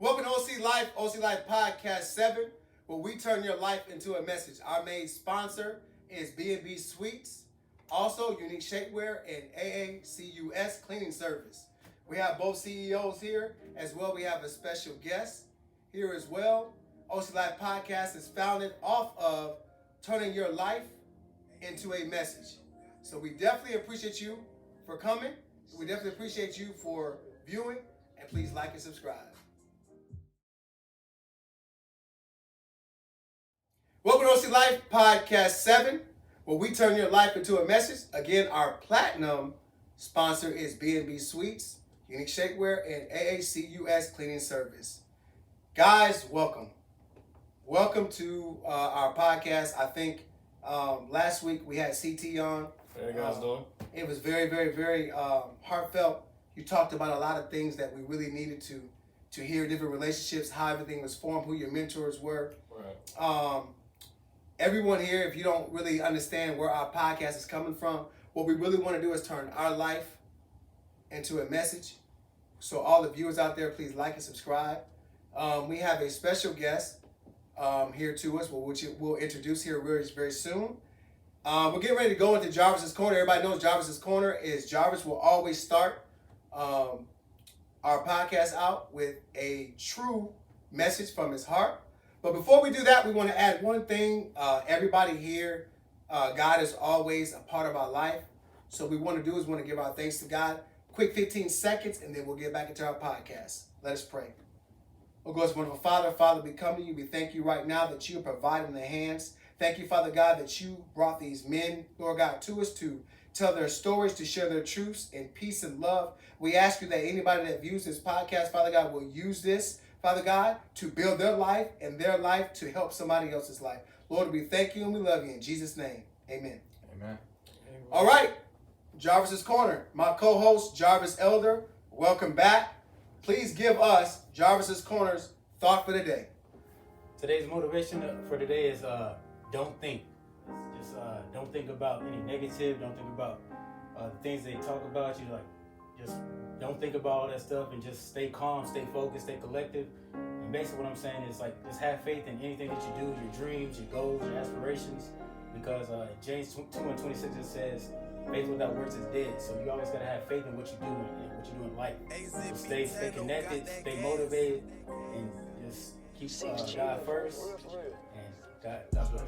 Welcome to OC Life Podcast 7, where we turn your life into a message. Our main sponsor is B&B Sweets, also Unique Shapewear and AACUS Cleaning Service. We have both CEOs here, as well we have a special guest here as well. OC Life Podcast is founded off of turning your life into a message. So we definitely appreciate you for coming. We definitely appreciate you for viewing, and please like and subscribe. Welcome to OC Life Podcast 7, where we turn your life into a message. Again, our platinum sponsor is B&B Sweets, Unique Shapewear, and AACUS Cleaning Service. Guys, welcome. Welcome to our podcast. I think last week we had CT on. How you guys doing? It was very heartfelt. You talked about a lot of things that we really needed to hear, different relationships, how everything was formed, who your mentors were. Right. Everyone here, if you don't really understand where our podcast is coming from, what we really want to do is turn our life into a message. So all the viewers out there, please like and subscribe. We have a special guest here to us, which we'll introduce here very soon. We're getting ready to go into Jarvis's Corner. Everybody knows Jarvis's Corner is Jarvis will always start our podcast out with a true message from his heart. But before we do that, we want to add one thing. Everybody here, God is always a part of our life. So what we want to do is want to give our thanks to God. Quick 15 seconds, and then we'll get back into our podcast. Let us pray. Oh, glorious, wonderful Father, we come to you. We thank you right now that you are providing the hands. Thank you, Father God, that you brought these men, Lord God, to us to tell their stories, to share their truths in peace and love. We ask you that anybody that views this podcast, Father God, will use this, Father God, to build their life and their life to help somebody else's life. Lord, we thank you and we love you. In Jesus' name, amen. Amen. All right, Jarvis's Corner. My co-host, Jarvis Elder, welcome back. Please give us Jarvis's Corner's thought for the day. Today's motivation for today is don't think. Just don't think about any negative. Don't think about the things they talk about. Just don't think about all that stuff and just stay calm, stay focused, stay collective. And basically what I'm saying is just have faith in anything that you do, your dreams, your goals, your aspirations. Because James 2:26 it says, faith without works is dead. So you always gotta have faith in what you do and what you do in life. So stay connected, stay motivated, and just keep God first. And God bless.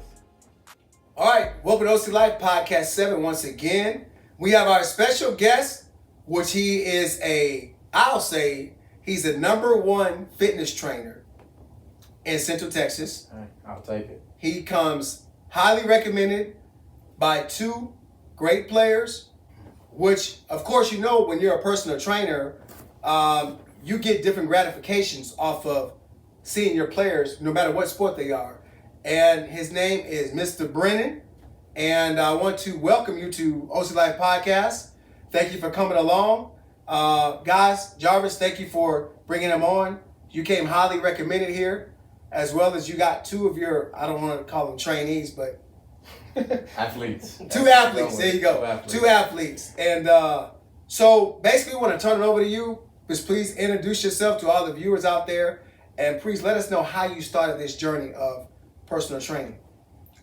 All right, welcome to OC Life Podcast 7 once again. We have our special guest, which he is I'll say, he's the #1 fitness trainer in Central Texas. All right, I'll take it. He comes highly recommended by 2 great players, which, of course, you know when you're a personal trainer, you get different gratifications off of seeing your players, no matter what sport they are. And his name is Mr. Brennan. And I want to welcome you to OC Life Podcast. Thank you for coming along. Guys, Jarvis, thank you for bringing him on. You came highly recommended here, as well as you got 2 of your, I don't want to call them trainees, but Athletes. 2 athletes. There you go. 2 athletes. And so basically we want to turn it over to you. Just please introduce yourself to all the viewers out there. And please let us know how you started this journey of personal training.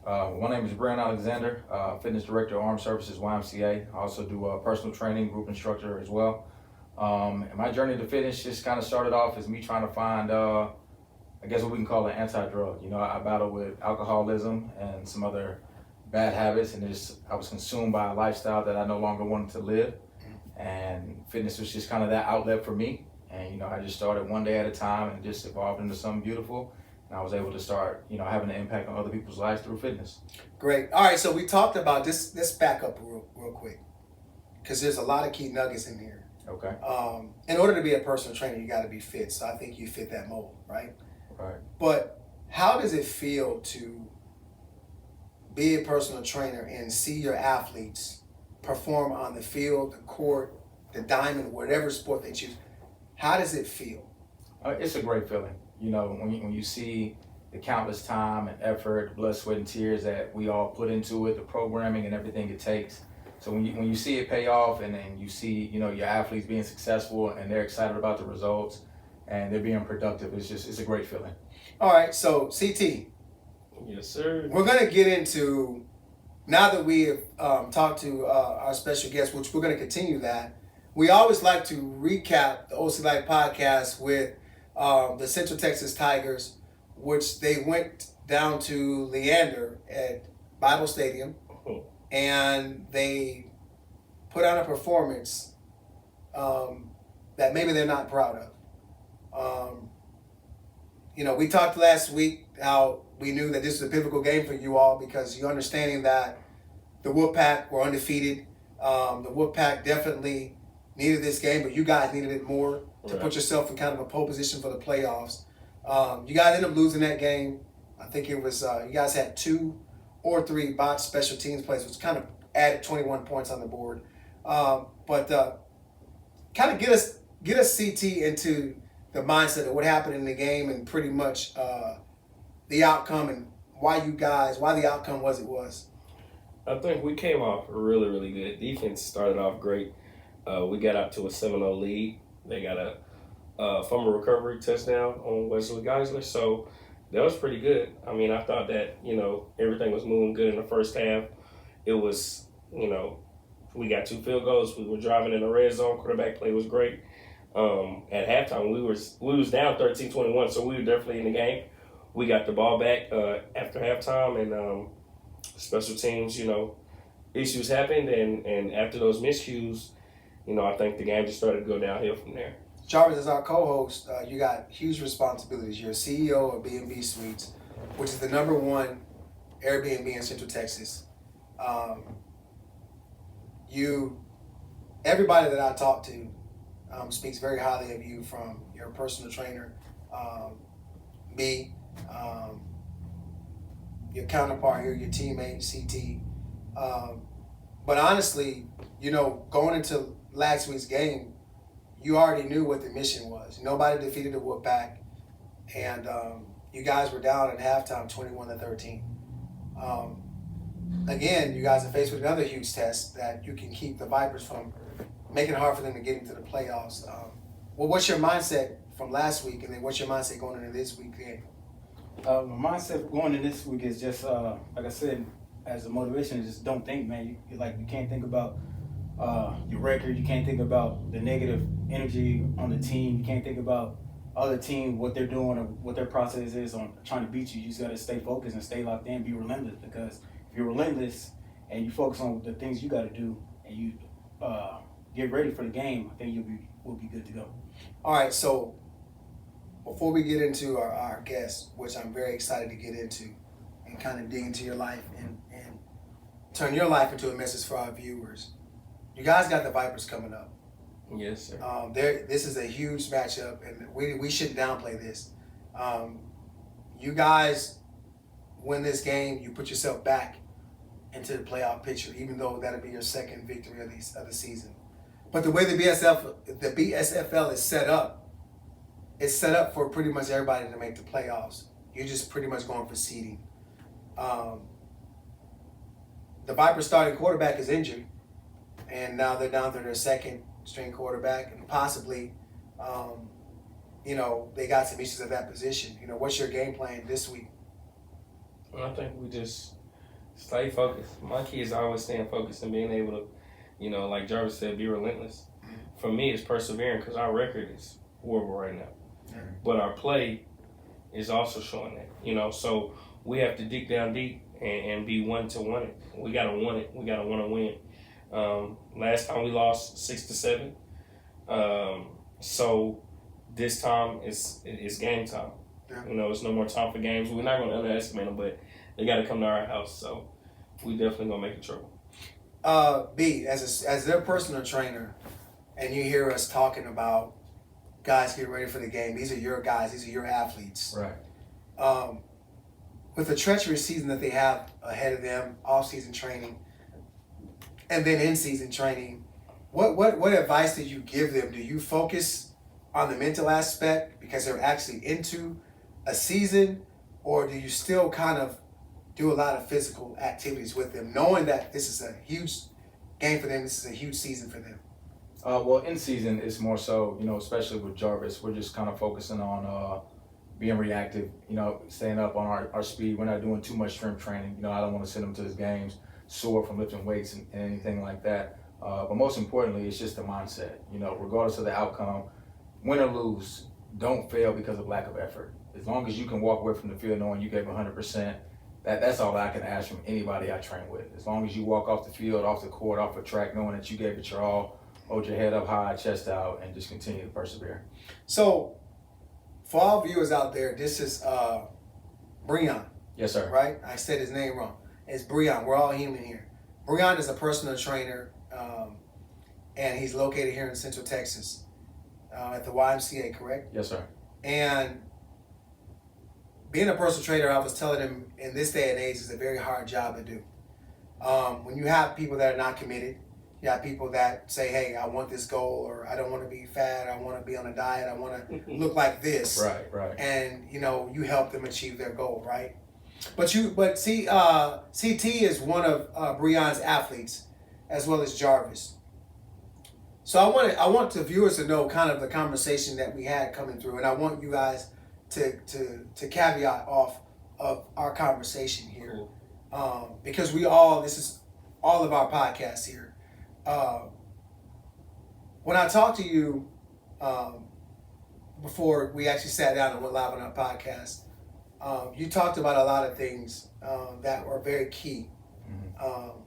My name is Brian Alexander, fitness director, Armed Services, YMCA. I also do personal training, group instructor as well. And my journey to fitness just kind of started off as me trying to find, I guess what we can call an anti-drug. You know, I battled with alcoholism and some other bad habits, and I was consumed by a lifestyle that I no longer wanted to live. And fitness was just kind of that outlet for me. And, you know, I just started one day at a time and just evolved into something beautiful. And I was able to start, you know, having an impact on other people's lives through fitness. Great. All right, so we talked about this. Let's back up real quick, because there's a lot of key nuggets in here. Okay. In order to be a personal trainer, you got to be fit. So I think you fit that mold, right? Right. But how does it feel to be a personal trainer and see your athletes perform on the field, the court, the diamond, whatever sport they choose? How does it feel? It's a great feeling. You know, when you see the countless time and effort, blood, sweat, and tears that we all put into it, the programming and everything it takes. So when you see it pay off, and then you see, you know, your athletes being successful and they're excited about the results, and they're being productive. It's a great feeling. All right, so CT, Yes, sir. we're gonna get into, now that we have talked to our special guest, which we're gonna continue that. We always like to recap the OC Life podcast with the Central Texas Tigers, which they went down to Leander at Bible Stadium, and they put on a performance that maybe they're not proud of. We talked last week how we knew that this was a pivotal game for you all because you're understanding that the Wolfpack were undefeated. The Wolfpack definitely needed this game, but you guys needed it more to put yourself in kind of a pole position for the playoffs. You guys ended up losing that game. I think it was you guys had 2 or 3 botched special teams plays, which kind of added 21 points on the board. But kind of get us CT into the mindset of what happened in the game and pretty much the outcome and why the outcome was it was. I think we came off really, really good. Defense started off great. We got out to a 7-0 lead. They got a fumble recovery touchdown on Wesley Geisler, so that was pretty good. I mean, I thought that, everything was moving good in the first half. It was, we got 2 field goals. We were driving in the red zone. Quarterback play was great. At halftime, we was down 13-21, so we were definitely in the game. We got the ball back after halftime, and special teams, issues happened, and after those miscues, I think the game just started to go downhill from there. Jarvis, as our co-host, you got huge responsibilities. You're CEO of B&B Suites, which is the #1 Airbnb in Central Texas. Everybody that I talk to speaks very highly of you, from your personal trainer, B, your counterpart here, your teammate, CT. But honestly, going into last week's game, you already knew what the mission was. Nobody defeated the Wolfpack, and you guys were down at halftime 21-13. Again, you guys are faced with another huge test that you can keep the Vipers from making it hard for them to get into the playoffs. What's your mindset from last week, and then what's your mindset going into this week's game? My mindset going into this week is just, like I said, as a motivation, is just don't think, man. You can't think about your record. You can't think about the negative energy on the team. You can't think about other team, what they're doing or what their process is on trying to beat you. You just got to stay focused and stay locked in, be relentless, because if you're relentless and you focus on the things you got to do and you get ready for the game, I think we'll be good to go. All right, so before we get into our guest, which I'm very excited to get into and kind of dig into your life and turn your life into a message for our viewers, you guys got the Vipers coming up. Yes, sir. This is a huge matchup, and we shouldn't downplay this. You guys win this game, you put yourself back into the playoff picture, even though that'll be your second victory of the season. But the way the BSFL is set up, it's set up for pretty much everybody to make the playoffs. You're just pretty much going for seeding. The Vipers starting quarterback is injured, and now they're down to their second string quarterback, and possibly, they got some issues at that position. What's your game plan this week? I think we just stay focused. My key is always staying focused and being able to, like Jarvis said, be relentless. For me, it's persevering, because our record is horrible right now. But our play is also showing that, so we have to dig down deep and be one to win it. We got to want it. We got to want to win. Last time we lost 6-7. So this time it's game time. Yeah. It's no more time for games. We're not going to underestimate them, but they got to come to our house. So we definitely going to make it trouble. B, as their personal trainer, and you hear us talking about guys getting ready for the game, these are your guys, these are your athletes. Right. With the treacherous season that they have ahead of them, off-season training, and then in-season training, what advice did you give them? Do you focus on the mental aspect because they're actually into a season, or do you still kind of do a lot of physical activities with them, knowing that this is a huge game for them, this is a huge season for them? Well, in season, it's more so, especially with Jarvis, we're just kind of focusing on being reactive, staying up on our speed. We're not doing too much strength training. I don't want to send him to his games sore from lifting weights and anything like that. But most importantly, it's just the mindset. Regardless of the outcome, win or lose, don't fail because of lack of effort. As long as you can walk away from the field knowing you gave 100%, that's all I can ask from anybody I train with. As long as you walk off the field, off the court, off the track, knowing that you gave it your all, hold your head up high, chest out, and just continue to persevere. So, for all viewers out there, this is Breon. Yes, sir. Right? I said his name wrong. It's Breon. We're all human here. Breon is a personal trainer, and he's located here in Central Texas at the YMCA, correct? Yes, sir. And being a personal trainer, I was telling him, in this day and age, is a very hard job to do. When you have people that are not committed, you have people that say, hey, I want this goal, or I don't want to be fat, I want to be on a diet, I want to look like this. Right. And, you help them achieve their goal, right? But CT is one of Breon's athletes, as well as Jarvis. So I want the viewers to know kind of the conversation that we had coming through, and I want you guys to caveat off of our conversation here, because this is all of our podcasts here. When I talked to you before we actually sat down and went live on our podcast, you talked about a lot of things that were very key. Mm-hmm.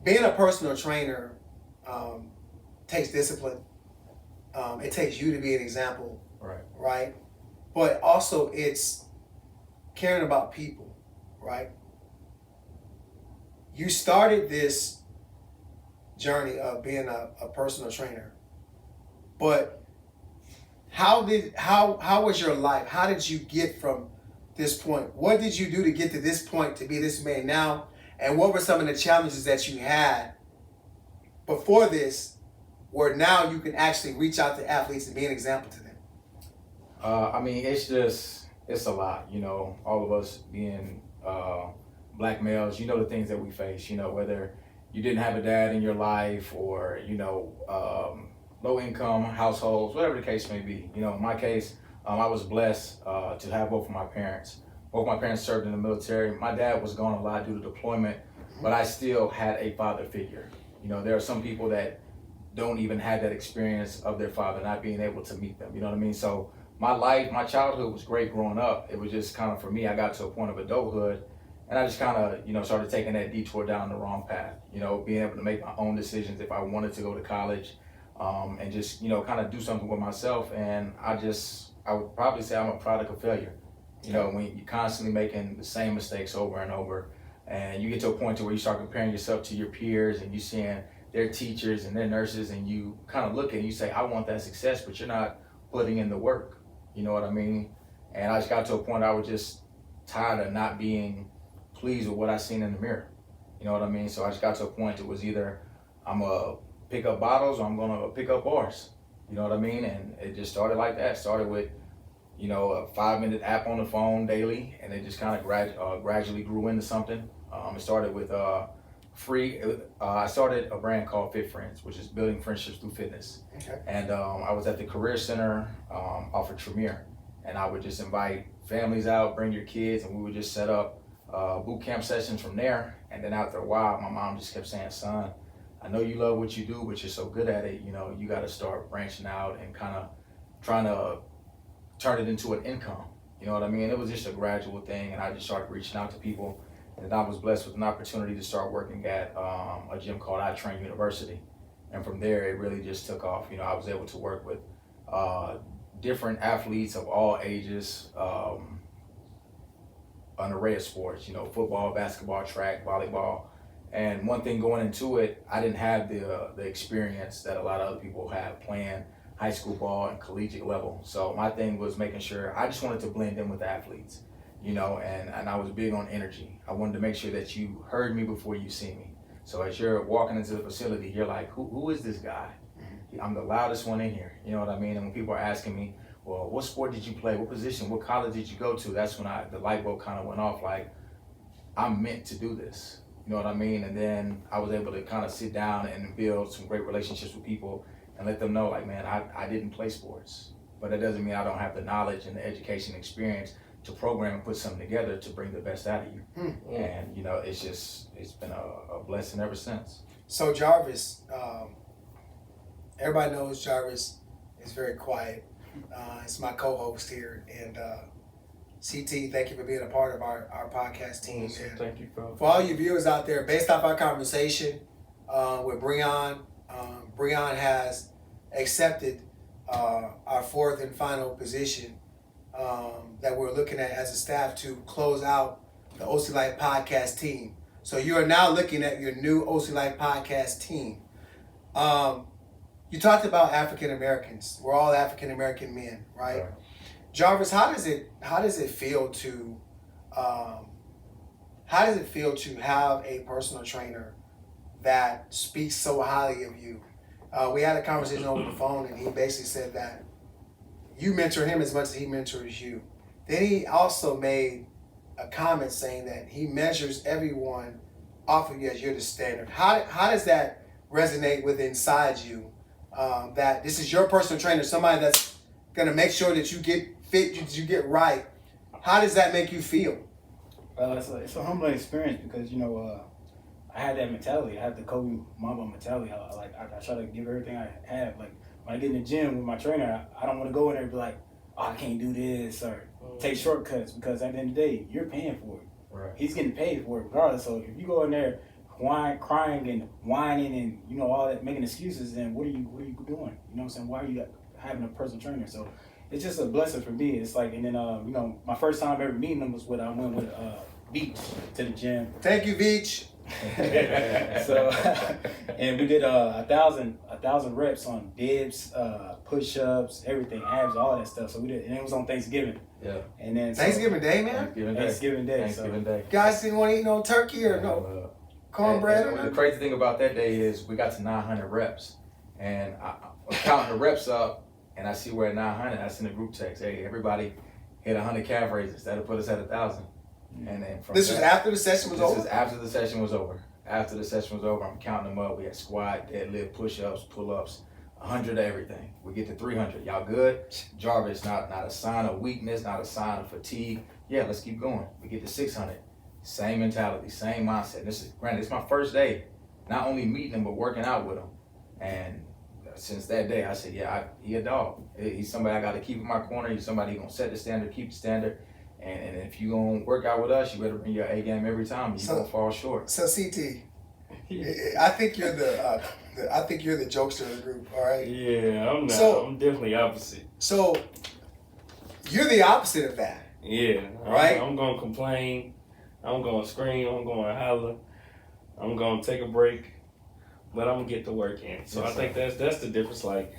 Being a personal trainer takes discipline. It takes you to be an example, right? But also it's caring about people, right? You started this journey of being a personal trainer, but how was your life? How did you get from this point? What did you do to get to this point to be this man now? And what were some of the challenges that you had before this, where now you can actually reach out to athletes and be an example to them? It's a lot, all of us being black males, the things that we face, whether you didn't have a dad in your life or, low income households, whatever the case may be. In my case, I was blessed to have both of my parents. Both my parents served in the military. My dad was gone a lot due to deployment, but I still had a father figure. There are some people that don't even have that experience of their father not being able to meet them. You know what I mean? So my childhood was great growing up. It was just kind of, for me, I got to a point of adulthood and I just kind of, started taking that detour down the wrong path, being able to make my own decisions if I wanted to go to college, and just, kind of do something with myself. And I would probably say I'm a product of failure. When you're constantly making the same mistakes over and over, and you get to a point to where you start comparing yourself to your peers and you seeing their teachers and their nurses, and you kind of look at it and you say, I want that success, but you're not putting in the work. You know what I mean? And I just got to a point I was just tired of not being pleased with what I seen in the mirror. You know what I mean? So I just got to a point it was either I'm gonna pick up bottles or I'm gonna pick up bars. You know what I mean? And it just started like that. Started with, a 5-minute app on the phone daily, and it just kind of gradually grew into something. It started with free. I started a brand called Fit Friends, which is building friendships through fitness. Okay. And I was at the Career Center off of Tremere, and I would just invite families out, bring your kids, and we would just set up boot camp sessions from there. And then after a while, my mom just kept saying, son, I know you love what you do, but you're so good at it, you got to start branching out and kind of trying to turn it into an income. You know what I mean? It was just a gradual thing, and I just started reaching out to people. And I was blessed with an opportunity to start working at a gym called I Train University. And from there, it really just took off. I was able to work with different athletes of all ages, an array of sports, football, basketball, track, volleyball. And one thing going into it, I didn't have the experience that a lot of other people have playing high school ball and collegiate level. So my thing was making sure I just wanted to blend in with the athletes, and I was big on energy. I wanted to make sure that you heard me before you see me. So as you're walking into the facility, you're like, who is this guy? I'm the loudest one in here. You know what I mean? And when people are asking me, well, what sport did you play? What position? What college did you go to? That's when the light bulb kind of went off, like, I'm meant to do this. You know what I mean? And then I was able to kind of sit down and build some great relationships with people and let them know, like, man, I didn't play sports, but that doesn't mean I don't have the knowledge and the education experience to program and put something together to bring the best out of you. And, you know, it's been a blessing ever since. So Jarvis, everybody knows Jarvis is very quiet. It's my co-host here, and CT, thank you for being a part of our podcast team. Yes, thank you, bro. For all you viewers out there, based off our conversation with Breon, Breon has accepted our fourth and final position that we're looking at as a staff to close out the OC Life podcast team. So you are now looking at your new OC Life podcast team. You talked about African Americans. We're all African American men, right? Jarvis, how does it feel to have a personal trainer that speaks so highly of you? We had a conversation over the phone, and he basically said that you mentor him as much as he mentors you. Then he also made a comment saying that he measures everyone off of you as you're the standard. How does that resonate with inside you? That this is your personal trainer, somebody that's gonna make sure that you get fit, you get right. How does that make you feel? It's a humbling experience because, you know, I had that mentality. I had the Kobe Mamba mentality. I try to give everything I have. Like, when I get in the gym with my trainer, I don't want to go in there and be like, oh, I can't do this or take shortcuts, because at the end of the day, you're paying for it. Right. He's getting paid for it regardless. So if you go in there crying and whining and, you know, all that, making excuses, then what are you doing? You know what I'm saying? Why are you having a personal trainer? So it's just a blessing for me. It's like, and then, you know, my first time ever meeting him was when I went with Beach to the gym. Thank you, Beach. So, and we did 1,000 reps on dips, push-ups, everything, abs, all that stuff. So we did, and it was on Thanksgiving. Yeah. And then Thanksgiving Day, man. Thanksgiving Day. Thanksgiving Day. Guys didn't want to eat no turkey or no cornbread or The nothing. crazy thing about that day is we got to 900 reps, and I'm counting the reps up, and I see we're at 900. I send a group text, hey, everybody hit 100 calf raises. That'll put us at 1,000. And then from This was after the session was over? This is after the session was over. After the session was over, I'm counting them up. We had squat, deadlift, push-ups, pull-ups, 100 of everything. We get to 300. Y'all good? Jarvis, not a sign of weakness, not a sign of fatigue. Yeah, let's keep going. We get to 600. Same mentality, same mindset. This is, granted, it's my first day, not only meeting him, but working out with him. And since that day, I said, yeah, he a dog. He's somebody I got to keep in my corner. He's somebody who's going to set the standard, keep the standard. And if you gonna work out with us, you better bring your A game every time. You don't fall short. So CT, I think you're the jokester of the group. All right. Yeah, I'm not. So, I'm definitely opposite. So you're the opposite of that. Yeah. Right. I'm gonna complain. I'm gonna scream. I'm gonna holler. I'm gonna take a break, but I'm gonna get the work in. So Yes, I think that's the difference. Like,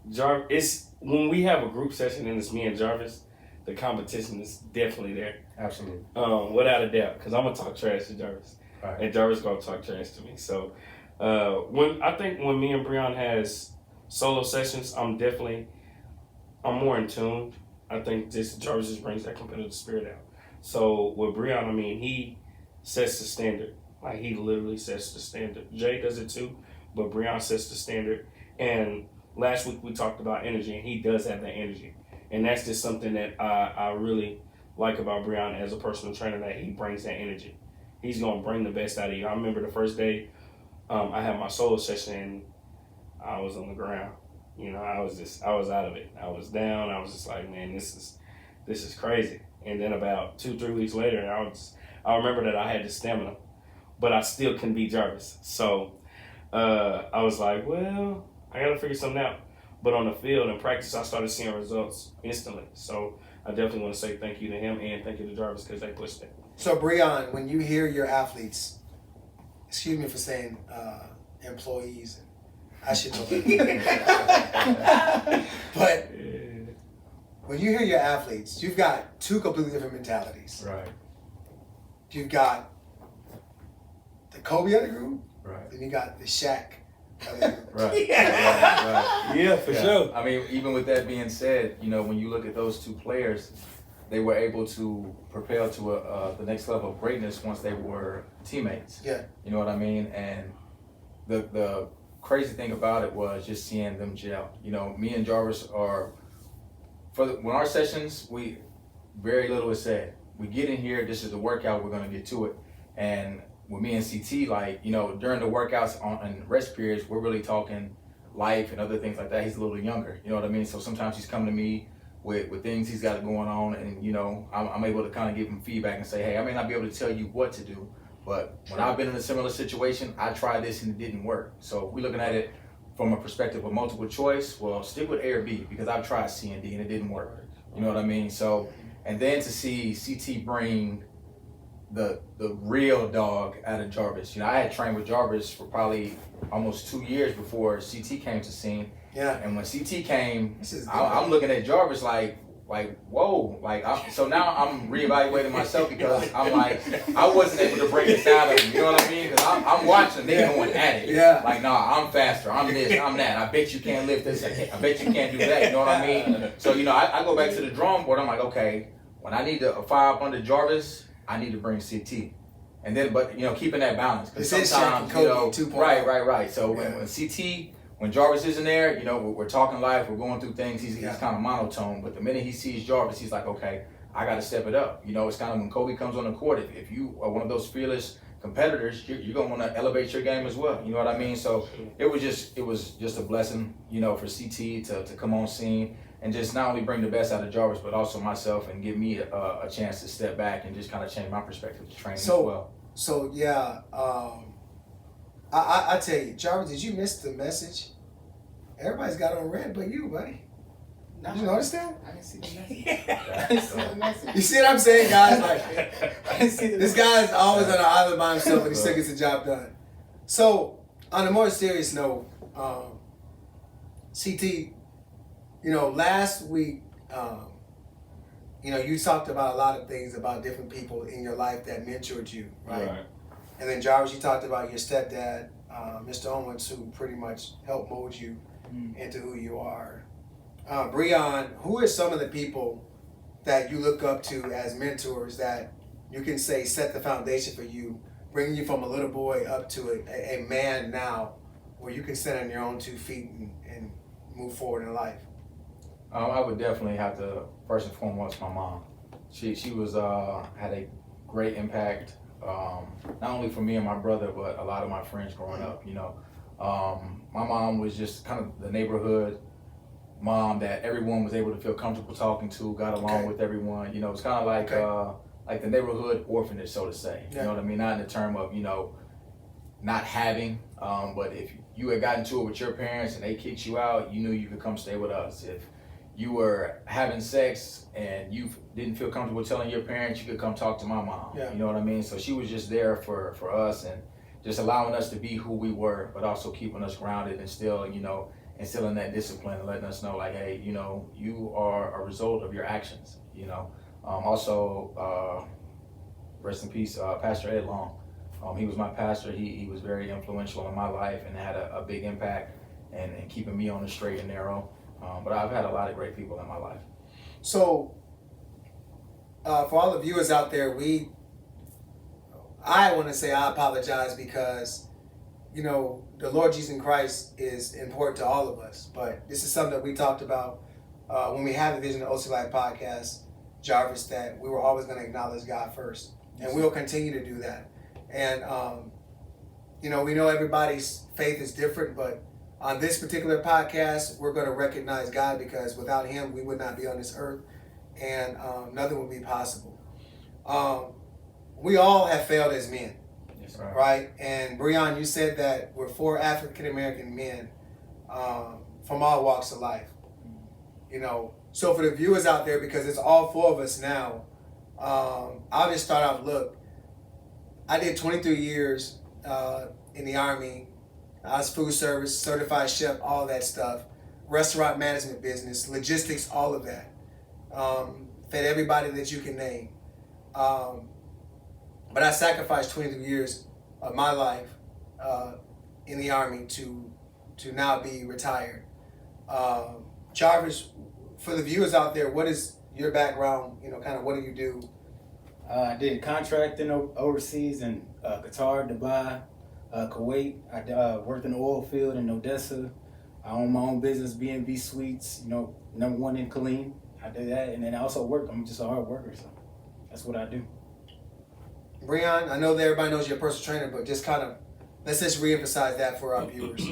it's when we have a group session and it's me and Jarvis, the competition is definitely there. Absolutely. Without a doubt, because I'm gonna talk trash to Jarvis, Right. and Jarvis gonna talk trash to me. So when me and Breon has solo sessions, I'm more in tune. I think Jarvis just brings that competitive spirit out. So with Breon, I mean, he sets the standard. Like, he literally sets the standard. Jay does it too, but Breon sets the standard. And last week we talked about energy, and he does have that energy. And that's just something that I really like about Breon as a personal trainer, that he brings that energy. He's going to bring the best out of you. I remember the first day I had my solo session, and I was on the ground. You know, I was out of it. I was down. I was just like, man, this is crazy. And then about 2-3 weeks later, I remember that I had the stamina, but I still couldn't beat Jarvis. So I was like, well, I got to figure something out. But on the field and practice, I started seeing results instantly. So I definitely want to say thank you to him and thank you to Jarvis, because they pushed it. So Breon, when you hear your athletes, excuse me for saying employees, I should know that. But when you hear your athletes, you've got two completely different mentalities. Right. You've got the Kobe of the group, Right. then you got the Shaq of the group. Right. Right. Yeah, for sure. I mean, even with that being said, you know, when you look at those two players, they were able to propel to the next level of greatness once they were teammates. Yeah. You know what I mean? And the crazy thing about it was just seeing them gel. You know, me and Jarvis are, when our sessions, we very little is said. We get in here, this is the workout, we're gonna get to it. And with me and CT, like, you know, during the workouts and rest periods, we're really talking life and other things like that. He's a little younger, you know what I mean? So sometimes he's coming to me with things he's got going on, and, you know, I'm able to kind of give him feedback and say, hey, I may not be able to tell you what to do, but when I've been in a similar situation, I tried this and it didn't work. So if we're looking at it from a perspective of multiple choice, well, stick with A or B, because I've tried C and D and it didn't work. You know what I mean? So, and then to see CT bring the real dog out of Jarvis. You know, I had trained with Jarvis for probably almost 2 years before CT came to scene. Yeah. And when CT came, I'm looking at Jarvis like whoa, so now I'm reevaluating myself, because I'm like, I wasn't able to break this out of him. You know what I mean? Because I'm watching, they going at it. Yeah. Like, nah, I'm faster. I'm this. I'm that. I bet you can't lift this. I bet you can't do that. You know what I mean? So, you know, I go back to the drawing board. I'm like, okay, when I need a 5 under Jarvis, I need to bring CT. And then, but, you know, keeping that balance. Because sometimes, you know, right. So when Jarvis isn't there, you know, we're talking life, we're going through things, he's kind of monotone. But the minute he sees Jarvis, he's like, okay, I got to step it up. You know, it's kind of when Kobe comes on the court, if you are one of those fearless competitors, you're going to want to elevate your game as well. You know what I mean? So it was just a blessing, you know, for CT to come on scene and just not only bring the best out of Jarvis, but also myself, and give me a chance to step back and just kind of change my perspective to training as well. So, yeah, I tell you, Jarvis, did you miss the message? Everybody's got on red but you, buddy. No, did you notice that? I didn't see the message. I didn't see the message. You see what I'm saying, guys? Like, I didn't see the this message. guy's always on an island by himself, and he still gets the job done. So, on a more serious note, CT, you know, last week, you know, you talked about a lot of things about different people in your life that mentored you, right? And then Jarvis, you talked about your stepdad, Mr. Owens, who pretty much helped mold you into who you are. Breon, who are some of the people that you look up to as mentors that you can say set the foundation for you, bringing you from a little boy up to a man now, where you can stand on your own 2 feet and move forward in life? I would definitely have to, first and foremost, my mom. She was had a great impact, not only for me and my brother, but a lot of my friends growing up. You know, my mom was just kind of the neighborhood mom that everyone was able to feel comfortable talking to, got along with everyone. You know, it's kind of like the neighborhood orphanage, so to say. You know what I mean? Not in the term of, you know, not having, but if you had gotten to it with your parents and they kicked you out, you knew you could come stay with us. If you were having sex and you didn't feel comfortable telling your parents, you could come talk to my mom. You know what I mean? So she was just there for us, and just allowing us to be who we were, but also keeping us grounded and still, you know, instilling that discipline and letting us know, like, hey, you know, you are a result of your actions, you know. Also, rest in peace, Pastor Ed Long. He was my pastor. He was very influential in my life and had a big impact and keeping me on the straight and narrow. But I've had a lot of great people in my life. So, for all the viewers out there, I want to say I apologize because, you know, the Lord Jesus Christ is important to all of us. But this is something that we talked about when we had the Vision of OC Life podcast, Jarvis, that we were always going to acknowledge God first. And we'll continue to do that. And, you know, we know everybody's faith is different, but on this particular podcast, we're going to recognize God, because without him, we would not be on this earth, and nothing would be possible. We all have failed as men, right? And Breon, you said that we're 4 African-American men from all walks of life. You know, so for the viewers out there, because it's all 4 of us now, I'll just start off, look, I did 23 years in the Army. I was food service, certified chef, all that stuff. Restaurant management business, logistics, all of that. Fed everybody that you can name. But I sacrificed 23 years of my life in the Army to now be retired. Jarvis, for the viewers out there, what is your background? You know, kind of what do you do? I did contracting overseas in Qatar, Dubai, Kuwait. I worked in the oil field in Odessa. I own my own business, B&B Suites. You know, #1 in Killeen. I did that, and then I also work. I'm just a hard worker, so that's what I do. Breon, I know that everybody knows you're a personal trainer, but just kind of let's just reemphasize that for our viewers.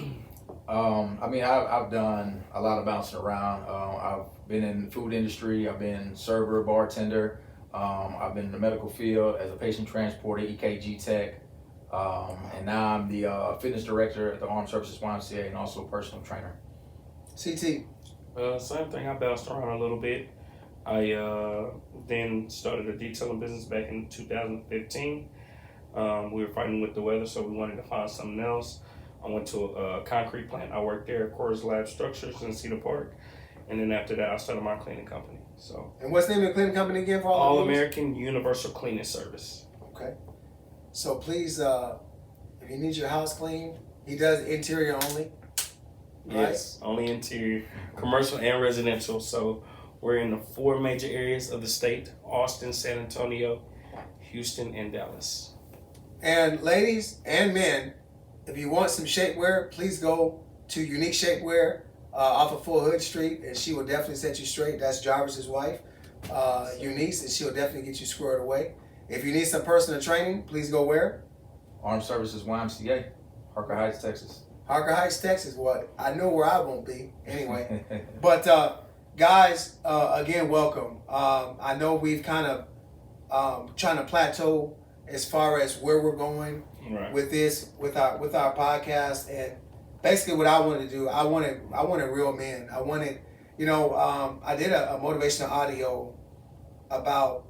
I mean, I've done a lot of bouncing around. I've been in the food industry. I've been server, bartender. I've been in the medical field as a patient transporter, EKG tech. And now I'm the fitness director at the Armed Services YMCA and also a personal trainer. CT. Same thing. I bounced around a little bit. I then started a detailing business back in 2015. We were fighting with the weather, so we wanted to find something else. I went to a concrete plant. I worked there at Coors Lab Structures in Cedar Park. And then after that, I started my cleaning company. So, And what's the name of the cleaning company again for All the viewers? American Universal Cleaning Service. Okay. So please, if you need your house cleaned, he does interior only. Right? Yes, only interior, commercial and residential. So we're in the 4 major areas of the state: Austin, San Antonio, Houston, and Dallas. And ladies and men, if you want some shapewear, please go to Unique Shapewear off of Full Hood Street, and she will definitely set you straight. That's Jarvis's wife, Eunice, and she'll definitely get you squared away. If you need some personal training, please go where? Armed Services YMCA, Harker Heights, Texas. Harker Heights, Texas. What? I know where I won't be anyway. But guys, again, welcome. I know we've kind of trying to plateau as far as where we're going with this, with our podcast, and basically what I wanted to do, I wanted real men. I wanted, I did a motivational audio about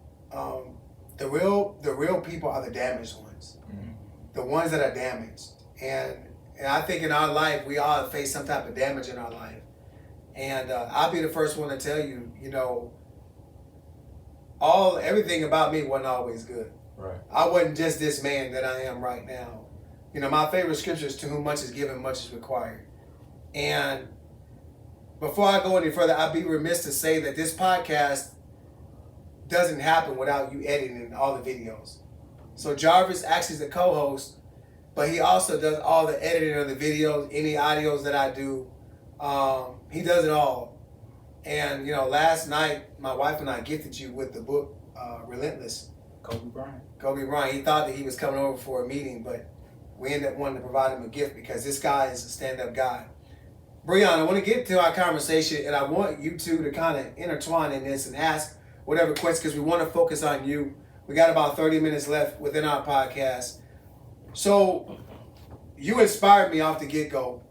the real people are the damaged ones, the ones that are damaged, and I think in our life we all face some type of damage in our life, and I'll be the first one to tell you, everything about me wasn't always good. Right. I wasn't just this man that I am right now. My favorite scripture is, to whom much is given, much is required. And before I go any further, I'd be remiss to say that this podcast doesn't happen without you editing all the videos. So Jarvis actually is the co-host, but he also does all the editing of the videos, any audios that I do. He does it all. And, last night, my wife and I gifted you with the book, Relentless. Kobe Bryant. He thought that he was coming over for a meeting, but we ended up wanting to provide him a gift because this guy is a stand-up guy. Breon, I want to get to our conversation, and I want you two to kind of intertwine in this and ask whatever questions, because we want to focus on you. We got about 30 minutes left within our podcast. So you inspired me off the get-go.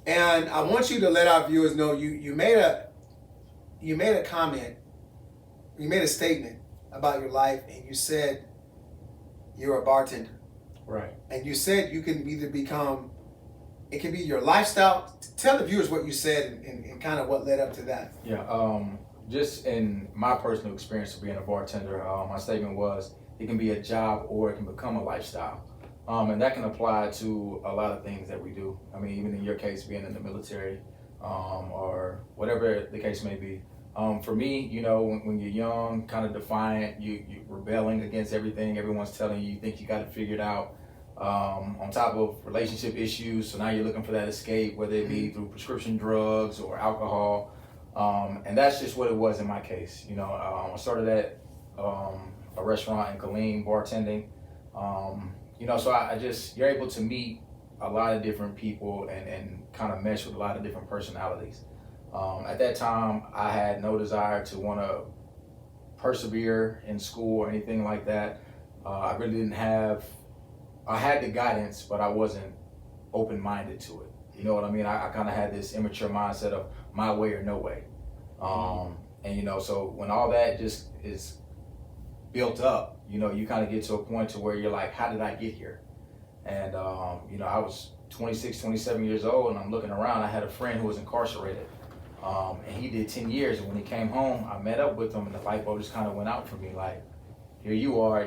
And I want you to let our viewers know you made a comment, you made a statement about your life, and you said you're a bartender. Right. And you said you can either it can be your lifestyle. Tell the viewers what you said and kind of what led up to that. Yeah. Just in my personal experience of being a bartender, my statement was it can be a job or it can become a lifestyle. And that can apply to a lot of things that we do. I mean, even in your case, being in the military, or whatever the case may be. For me, when you're young, kind of defiant, you're rebelling against everything everyone's telling you. You think you got it figured out. On top of relationship issues, so now you're looking for that escape, whether it be through prescription drugs or alcohol. And that's just what it was in my case. I started at a restaurant in Killeen, bartending. So you're able to meet a lot of different people and kind of mesh with a lot of different personalities. At that time, I had no desire to want to persevere in school or anything like that. I really didn't have, I had the guidance, but I wasn't open-minded to it. You know what I mean? I kind of had this immature mindset of my way or no way. So when all that just is built up, you kind of get to a point to where you're like, how did I get here? And, I was 26, 27 years old, and I'm looking around. I had a friend who was incarcerated. And he did 10 years, and when he came home, I met up with him, and the light bulb just kind of went out for me. Like, here you are,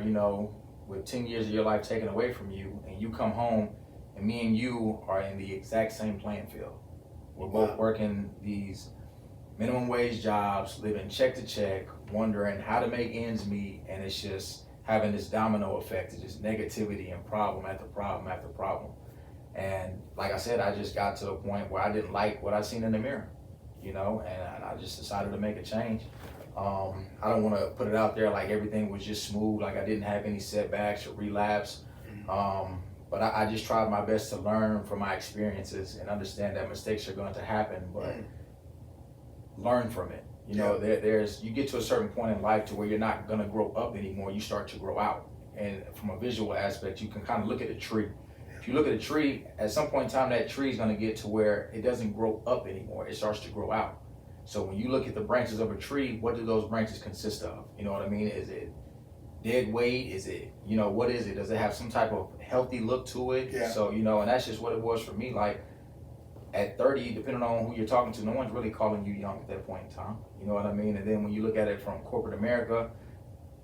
with 10 years of your life taken away from you, and you come home, and me and you are in the exact same playing field. We're both working these minimum wage jobs, living check to check, wondering how to make ends meet, and it's just having this domino effect of just negativity and problem after problem after problem. And like I said, I just got to a point where I didn't like what I seen in the mirror, you know, and I just decided to make a change. I don't want to put it out there like everything was just smooth, like I didn't have any setbacks or relapse. But I just tried my best to learn from my experiences and understand that mistakes are going to happen, but learn from it. You know, there's you get to a certain point in life to where you're not going to grow up anymore. You start to grow out. And from a visual aspect, you can kind of look at a tree. If you look at a tree, at some point in time, that tree is going to get to where it doesn't grow up anymore. It starts to grow out. So when you look at the branches of a tree, what do those branches consist of? You know what I mean? Is it dead weight? Is it, you know, what is it? Does it have some type of healthy look to it? Yeah. So, you know, and that's just what it was for me. Like at 30, depending on who you're talking to, no one's really calling you young at that point in time. You know what I mean? And then when you look at it from corporate America,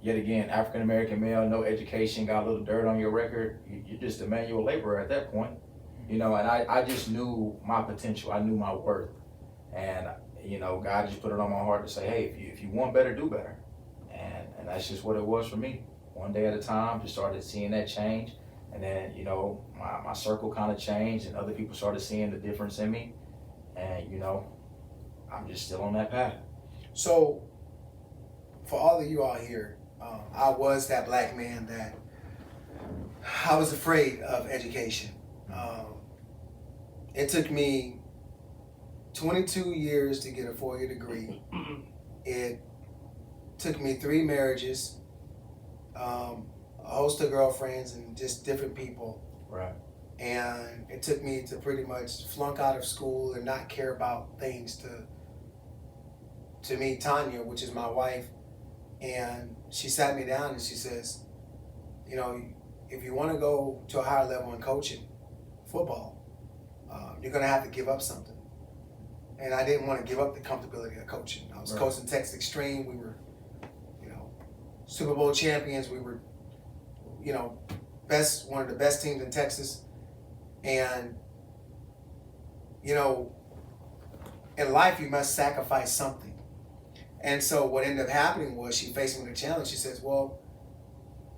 yet again, African-American male, no education, got a little dirt on your record, you're just a manual laborer at that point. You know, and I just knew my potential. I knew my worth. And, you know, God just put it on my heart to say, hey, if you want better, do better. And that's just what it was for me. One day at a time, just started seeing that change. And then, you know, my circle kind of changed and other people started seeing the difference in me. And, you know, I'm just still on that path. So, for all of you out here, I was that black man that I was afraid of education. It took me 22 years to get a 4-year degree. It took me 3 marriages, a host of girlfriends, and just different people. Right. And it took me to pretty much flunk out of school and not care about things to meet Tanya, which is my wife. And she sat me down and she says, you know, if you want to go to a higher level in coaching football, you're going to have to give up something. And I didn't want to give up the comfortability of coaching. I was coaching Texas Extreme. We were, you know, Super Bowl champions. We were, you know, one of the best teams in Texas. And, you know, in life you must sacrifice something. And so what ended up happening was she faced me with a challenge. She says, well,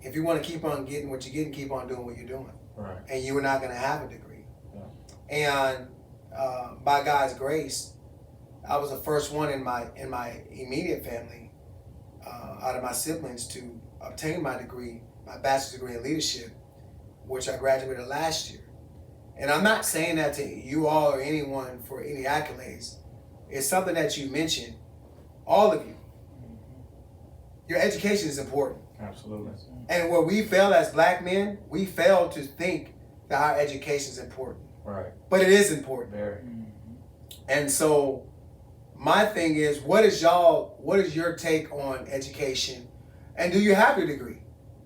if you want to keep on getting what you're getting, keep on doing what you're doing. Right. And you are not going to have a degree. Yeah. And by God's grace, I was the first one in my immediate family, out of my siblings, to obtain my degree, my bachelor's degree in leadership, which I graduated last year. And I'm not saying that to you all or anyone for any accolades. It's something that you mentioned, all of you. Your education is important. Absolutely. And where we fail as black men, we fail to think that our education is important. Right. But it is important. Very. And so my thing is, what is your take on education? And do you have your degree?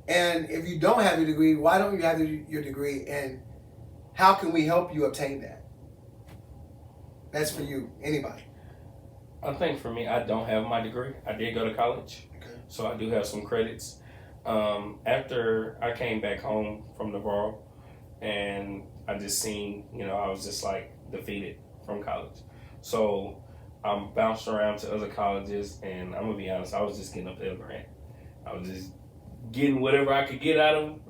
And if you don't have your degree, why don't you have your degree? And how can we help you obtain that? That's for you, anybody. I think for me, I don't have my degree. I did go to college, so I do have some credits. After I came back home from Navarro, and I just seen, you know, I was just like defeated from college. So I'm bounced around to other colleges, and I'm gonna be honest, I was just getting a Pell Grant. I was just getting whatever I could get out of them,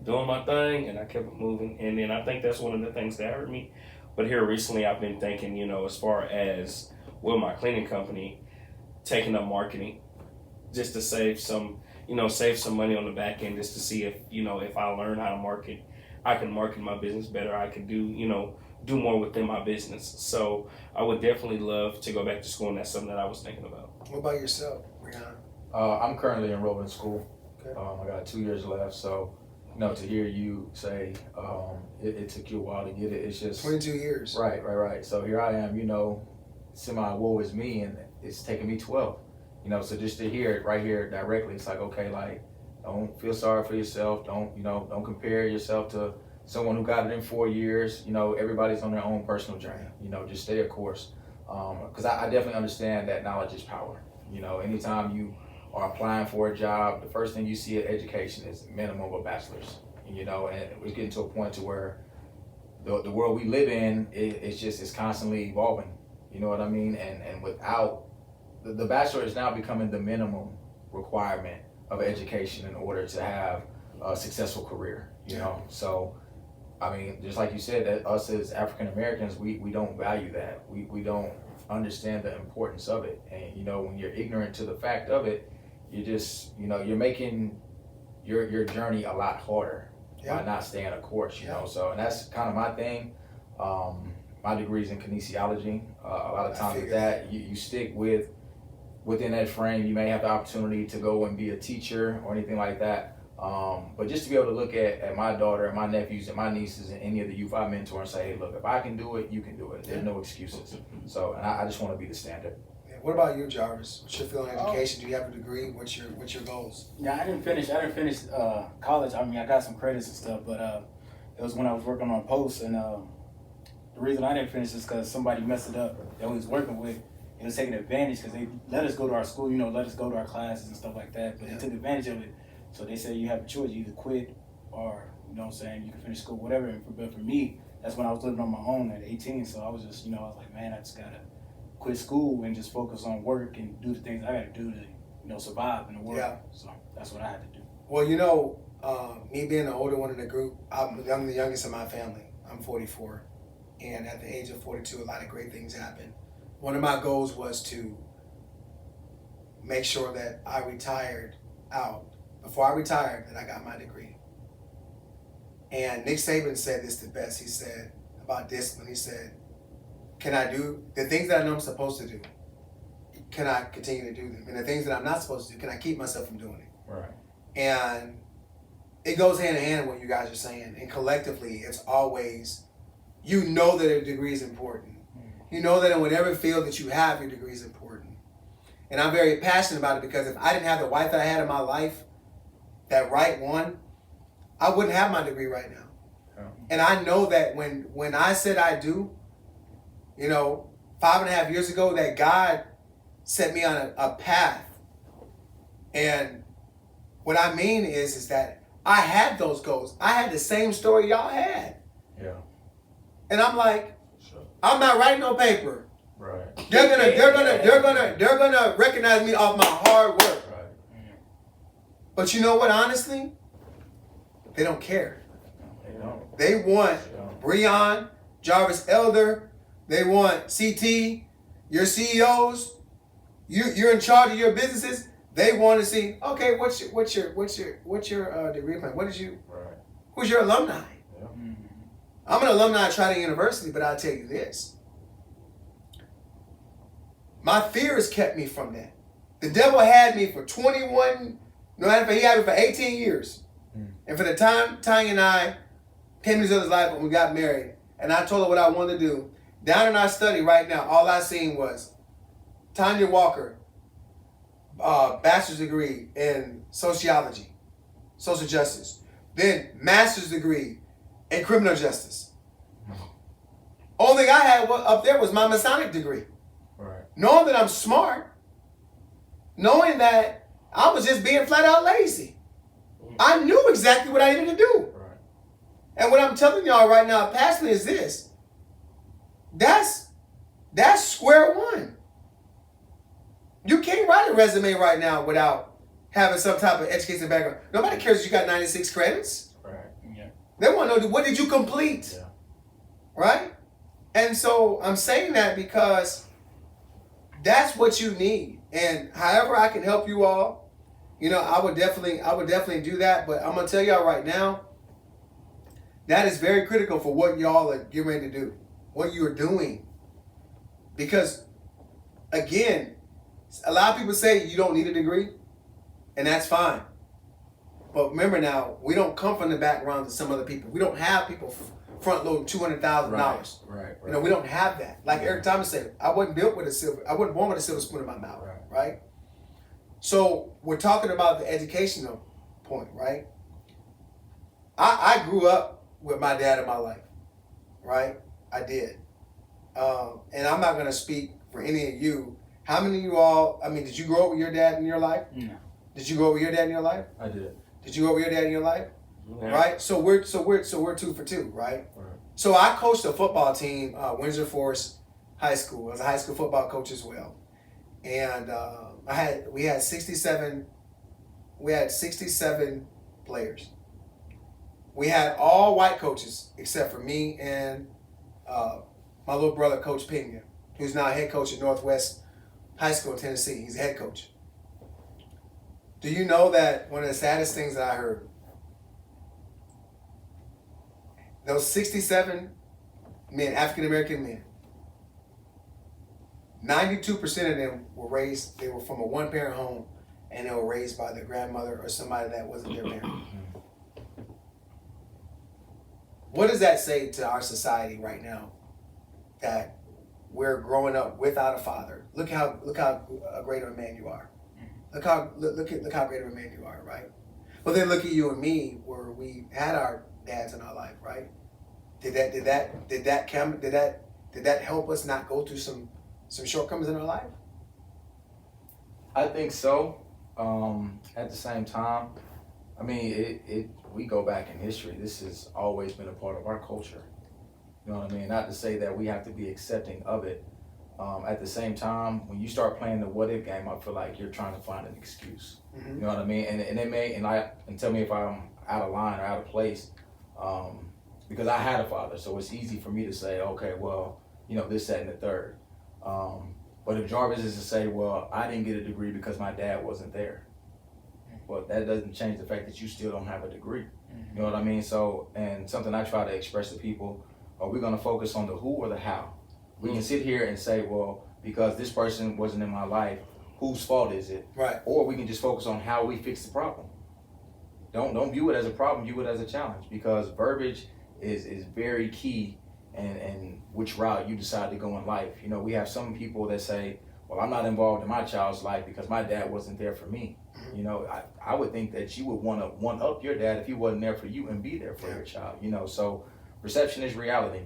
doing my thing, and I kept moving. And then I think that's one of the things that hurt me. But here recently, I've been thinking, you know, as far as my cleaning company, taking up marketing, just to save some money on the back end, just to see if, you know, if I learn how to market, I can market my business better. I can do more within my business. So I would definitely love to go back to school, and that's something that I was thinking about. What about yourself, Rihanna? I'm currently enrolled in school. Okay. I got 2 years left, so you know, to hear you say it took you a while to get it, it's just 22 years. Right. So here I am, you know, semi woe is me, and it's taken me 12. You know, so just to hear it right here directly, it's like, okay, like, don't feel sorry for yourself. Don't compare yourself to someone who got it in 4 years. You know, everybody's on their own personal journey. You know, just stay a course. Because I definitely understand that knowledge is power. You know, anytime you are applying for a job, the first thing you see at education is minimum of a bachelor's. You know, and we're getting to a point to where the world we live in, it's constantly evolving. You know what I mean? And without the bachelor is now becoming the minimum requirement of education in order to have a successful career, you know? So, I mean, just like you said, that us as African Americans, we don't value that. We don't understand the importance of it. And, you know, when you're ignorant to the fact of it, you just, you know, you're making your journey a lot harder by not staying a course, you know? So, and that's kind of my thing. My degree is in kinesiology. A lot of times with that, you stick within that frame. You may have the opportunity to go and be a teacher or anything like that. But just to be able to look at my daughter and my nephews and my nieces and any of the youth I mentor and say, hey, look, if I can do it, you can do it. There's no excuses. So, and I just want to be the standard. Yeah. What about you, Jarvis? What's your feeling on education? Do you have a degree? What's your goals? Yeah, I didn't finish college. I mean, I got some credits and stuff, but it was when I was working on posts, and the reason I didn't finish is because somebody messed it up that we was working with. It was taking advantage because they let us go to our school, you know, let us go to our classes and stuff like that, but they took advantage of it. So they said you have a choice, you either quit or, you know what I'm saying, you can finish school, whatever. But for me, that's when I was living on my own at 18. So I was just, you know, I was like, man, I just got to quit school and just focus on work and do the things I got to do to, you know, survive in the world. Yeah. So that's what I had to do. Well, you know, me being the older one in the group, I'm the youngest in my family. I'm 44. And at the age of 42, a lot of great things happened. One of my goals was to make sure that I retired out. Before I retired, that I got my degree. And Nick Saban said this the best. He said about discipline, he said, can I do the things that I know I'm supposed to do? Can I continue to do them? And the things that I'm not supposed to do, can I keep myself from doing it? Right. And it goes hand in hand with what you guys are saying. And collectively, it's always, you know that a degree is important. You know that in whatever field that you have, your degree is important. And I'm very passionate about it because if I didn't have the wife that I had in my life, that right one, I wouldn't have my degree right now. Yeah. And I know that when I said I do, you know, 5.5 years ago, that God set me on a path. And what I mean is that I had those goals. I had the same story y'all had. Yeah. And I'm like, I'm not writing no paper. Right. They're gonna recognize me off my hard work. But you know what, honestly? They don't care. They don't. They want Breon, Jarvis Elder, they want CT, your CEOs, you're in charge of your businesses. They want to see, okay, what's your degree plan? What did you who's your alumni? Yeah. I'm an alumni of Trident University, but I'll tell you this. My fears kept me from that. The devil had me for 21. No matter if he had me for 18 years. And for the time Tanya and I came into each other's life when we got married, and I told her what I wanted to do, down in our study right now, all I seen was Tanya Walker, bachelor's degree in sociology, social justice. Then master's degree in criminal justice. Only thing I had up there was my Masonic degree. Right. Knowing that I'm smart, knowing that I was just being flat out lazy. I knew exactly what I needed to do. Right. And what I'm telling y'all right now, passionately, is this. That's square one. You can't write a resume right now without having some type of education background. Nobody cares if you got 96 credits. Right. Yeah. They want to know, what did you complete? Yeah. Right? And so I'm saying that because that's what you need. And however I can help you all, you know, I would definitely do that. But I'm gonna tell y'all right now, that is very critical for what y'all are getting ready to do, what you are doing. Because again, a lot of people say you don't need a degree, and that's fine. But remember now, we don't come from the background of some other people. We don't have people front loading $200,000. Right. You know, we don't have that. Like Eric Thomas said, I wasn't born with a silver spoon in my mouth. Right? So we're talking about the educational point, right? I grew up with my dad in my life, right? I did. And I'm not going to speak for any of you. How many of you all, I mean, did you grow up with your dad in your life? No. Did you grow up with your dad in your life? I did. Did you grow up with your dad in your life? Yeah. Right? So we're 2 for 2, right? So I coached a football team, Windsor Forest High School. I was a high school football coach as well. And we had 67 we had 67 players. We had all white coaches except for me and my little brother, Coach Pena, who's now head coach at Northwest High School in Tennessee. He's a head coach. Do you know that one of the saddest things that I heard, those 67 men, African-American men, 92% of them they were from a one-parent home, and they were raised by their grandmother or somebody that wasn't their parent. What does that say to our society right now? That we're growing up without a father. Look how great of a man you are. Look how great of a man you are, right? But then look at you and me, where we had our dads in our life, right? Did that help us not go through some shortcomings in our life? I think so. At the same time, I mean, we go back in history. This has always been a part of our culture. You know what I mean? Not to say that we have to be accepting of it. At the same time, when you start playing the what if game, I feel like you're trying to find an excuse. Mm-hmm. You know what I mean? And tell me if I'm out of line or out of place. Because I had a father, so it's easy for me to say, okay, well, you know, this, that, and the third. But if Jarvis is to say, well, I didn't get a degree because my dad wasn't there, well, that doesn't change the fact that you still don't have a degree. You know what I mean? So, and something I try to express to people, are we going to focus on the who or the how? We can sit here and say, well, because this person wasn't in my life, whose fault is it? Right. Or we can just focus on how we fix the problem. Don't view it as a problem, view it as a challenge, because verbiage is very key and which route you decide to go in life. You know, we have some people that say, well, I'm not involved in my child's life because my dad wasn't there for me. You know, I would think that you would want to one up your dad if he wasn't there for you and be there for your child. You know, so perception is reality.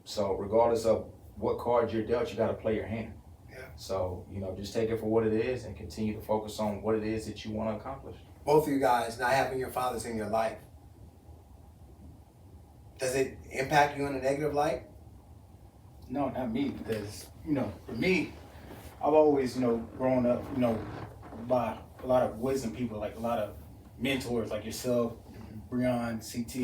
So regardless of what card you're dealt, you got to play your hand. Yeah. So, you know, just take it for what it is and continue to focus on what it is that you want to accomplish. Both of you guys not having your fathers in your life, does it impact you in a negative light? No, not me, because, you know, for me, I've always, you know, grown up, you know, by a lot of wisdom people, like a lot of mentors like yourself, Breon, CT,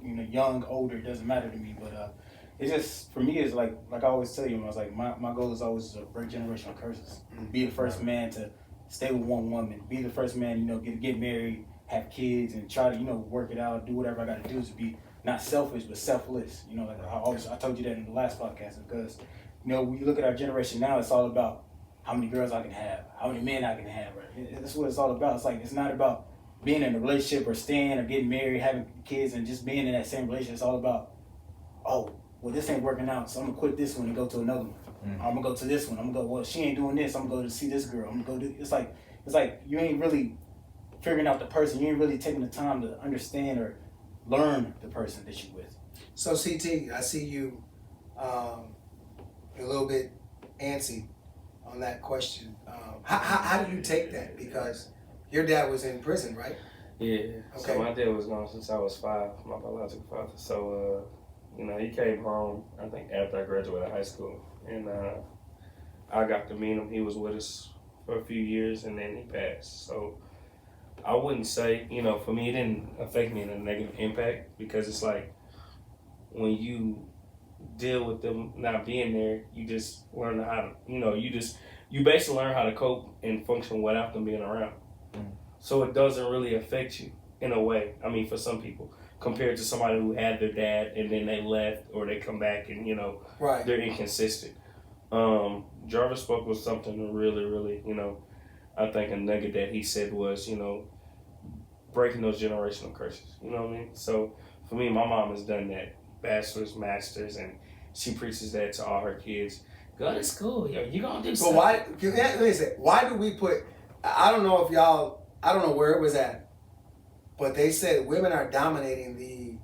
you know, young, older, it doesn't matter to me, but it's just, for me, it's like I always tell you, I was like, my goal is always to break generational curses. Be the first man to stay with one woman. Be the first man, you know, get married, have kids, and try to, you know, work it out, do whatever I got to do to be not selfish, but selfless. You know, like I told you that in the last podcast, because, you know, when you look at our generation now, it's all about how many girls I can have, how many men I can have. Right? That's what it's all about. It's like, it's not about being in a relationship or staying or getting married, having kids, and just being in that same relationship. It's all about, oh, well, this ain't working out, so I'm gonna quit this one and go to another one. I'm gonna go to this one. I'm gonna go, well, she ain't doing this, I'm gonna go to see this girl. I'm gonna go do, it's like you ain't really figuring out the person. You ain't really taking the time to understand or learn the person that you're with. So CT, I see you a little bit antsy on that question. How did you take that? Because your dad was in prison, right? Yeah. Okay. So my dad was gone since I was 5, my biological father. So, you know, he came home, I think, after I graduated high school. And I got to meet him. He was with us for a few years, and then he passed. So I wouldn't say, you know, for me, it didn't affect me in a negative impact, because it's like when you deal with them not being there, you just learn how to, you know, you basically learn how to cope and function without them being around. So it doesn't really affect you in a way. I mean, for some people, compared to somebody who had their dad and then they left, or they come back and, you know, right, they're inconsistent. Jarvis spoke with something really, really, you know, I think a nugget that he said was, you know, breaking those generational curses. You know what I mean? So for me, my mom has done that, bachelor's, master's, and she preaches that to all her kids. Go to school, yo. You gonna do something. But let me say, why do we put? I don't know if y'all. I don't know where it was at, but they said women are dominating the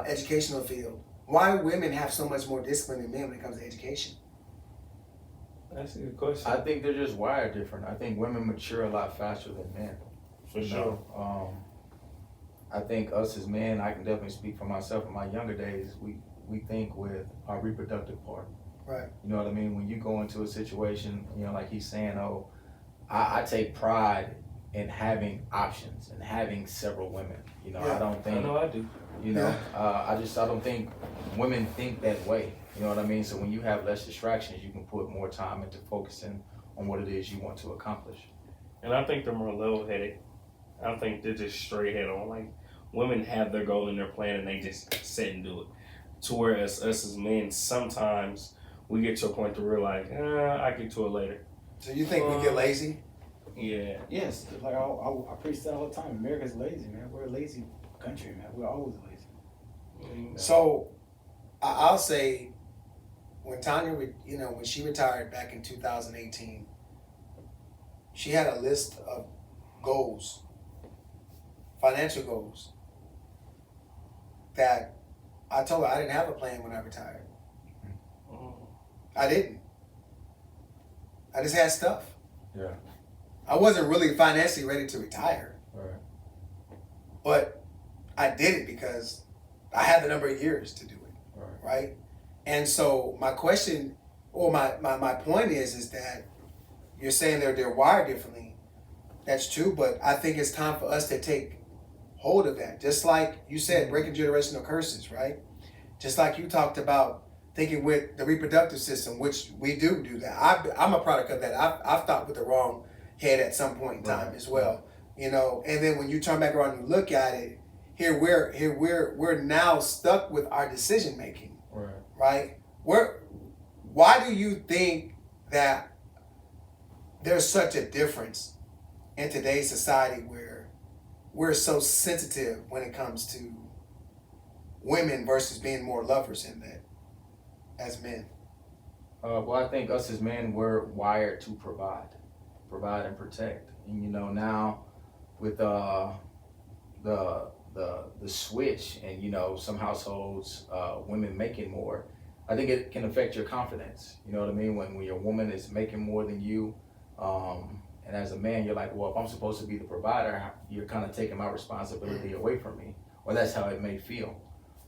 educational field. Why women have so much more discipline than men when it comes to education? That's a good question. I think they're just wired different. I think women mature a lot faster than men. For sure. I think us as men, I can definitely speak for myself. In my younger days, we think with our reproductive part. Right. You know what I mean? When you go into a situation, you know, like he's saying, oh, I take pride in having options and having several women. You know, Yeah. I don't think. I know I do. You know, I don't think women think that way. You know what I mean? So when you have less distractions, you can put more time into focusing on what it is you want to accomplish. And I think they're more level-headed. I think they're just straight head on. Like, women have their goal and their plan, and they just sit and do it. To whereas us as men, sometimes we get to a point to realize, I get to it later. So you think we get lazy? Yeah. Yes, like I preach that all the time. America's lazy, man. We're a lazy country, man. We're always lazy. So I'll say, when Tanya, when she retired back in 2018, she had a list of goals, financial goals, that I told her I didn't have a plan when I retired. I didn't. I just had stuff. Yeah. I wasn't really financially ready to retire. Right. But I did it because I had the number of years to do it. Right? And so my question, or my point is that you're saying they're wired differently. That's true, but I think it's time for us to take hold of that. Just like you said, breaking generational curses, right? Just like you talked about thinking with the reproductive system, which we do that. I'm a product of that. I've thought with the wrong head at some point in time as well. You know, and then when you turn back around and look at it, we're now stuck with our decision making. Right? Why do you think that there's such a difference in today's society where we're so sensitive when it comes to women versus being more lovers in that as men? Well, I think us as men, we're wired to provide and protect. And you know, now with the switch, and you know, some households, women making more, I think it can affect your confidence. You know what I mean? When your woman is making more than you, and as a man, you're like, well, if I'm supposed to be the provider, you're kind of taking my responsibility away from me, or that's how it may feel.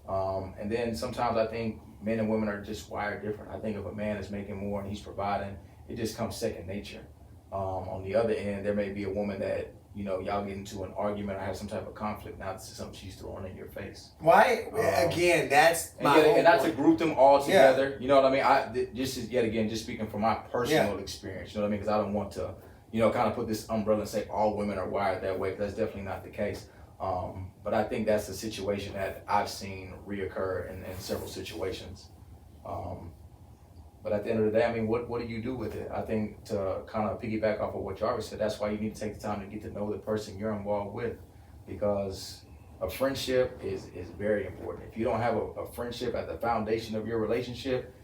And then sometimes I think men and women are just wired different. I think if a man is making more and he's providing, it just comes second nature. On the other end, there may be a woman that, you know, y'all get into an argument or have some type of conflict. Now this is something she's throwing in your face. Why? Again, that's my and not to group them all together. Yeah. You know what I mean? Just speaking from my personal experience. You know what I mean? Because I don't want to, you know, kind of put this umbrella and say all women are wired that way. Because that's definitely not the case. But I think that's a situation that I've seen reoccur in several situations. But at the end of the day, I mean, what do you do with it? I think to kind of piggyback off of what Jarvis said, that's why you need to take the time to get to know the person you're involved with, because a friendship is very important. If you don't have a friendship at the foundation of your relationship,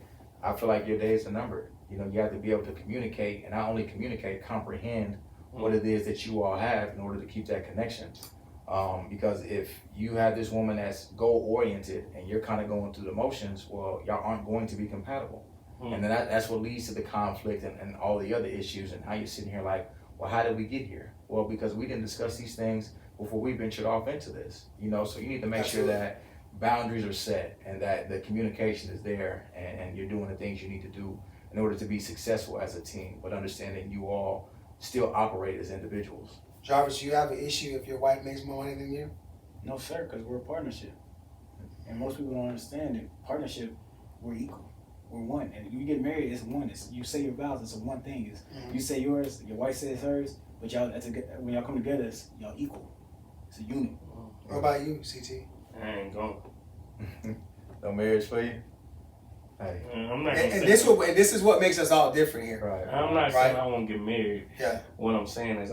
I feel like your days are numbered. You know, you have to be able to communicate, and not only communicate, comprehend what it is that you all have in order to keep that connection. Because if you have this woman that's goal-oriented and you're kind of going through the motions, well, y'all aren't going to be compatible. And then that's what leads to the conflict and all the other issues, and how you're sitting here like, well, how did we get here? Well, because we didn't discuss these things before we ventured off into this, you know, so you need to make sure that boundaries are set and that the communication is there, and you're doing the things you need to do in order to be successful as a team, but understanding you all still operate as individuals. Jarvis, you have an issue if your wife makes more money than you? No, sir, because we're a partnership. And most people don't understand that partnership, we're equal. We're one. And if you get married, it's one. You say your vows, it's a one thing. You say yours, your wife says hers, but y'all, when y'all come together, y'all equal. It's a unit. What about you, CT? I ain't going. No marriage for you? Hey. I'm not And this is what makes us all different here. Right. I'm not saying I won't get married. Yeah. What I'm saying is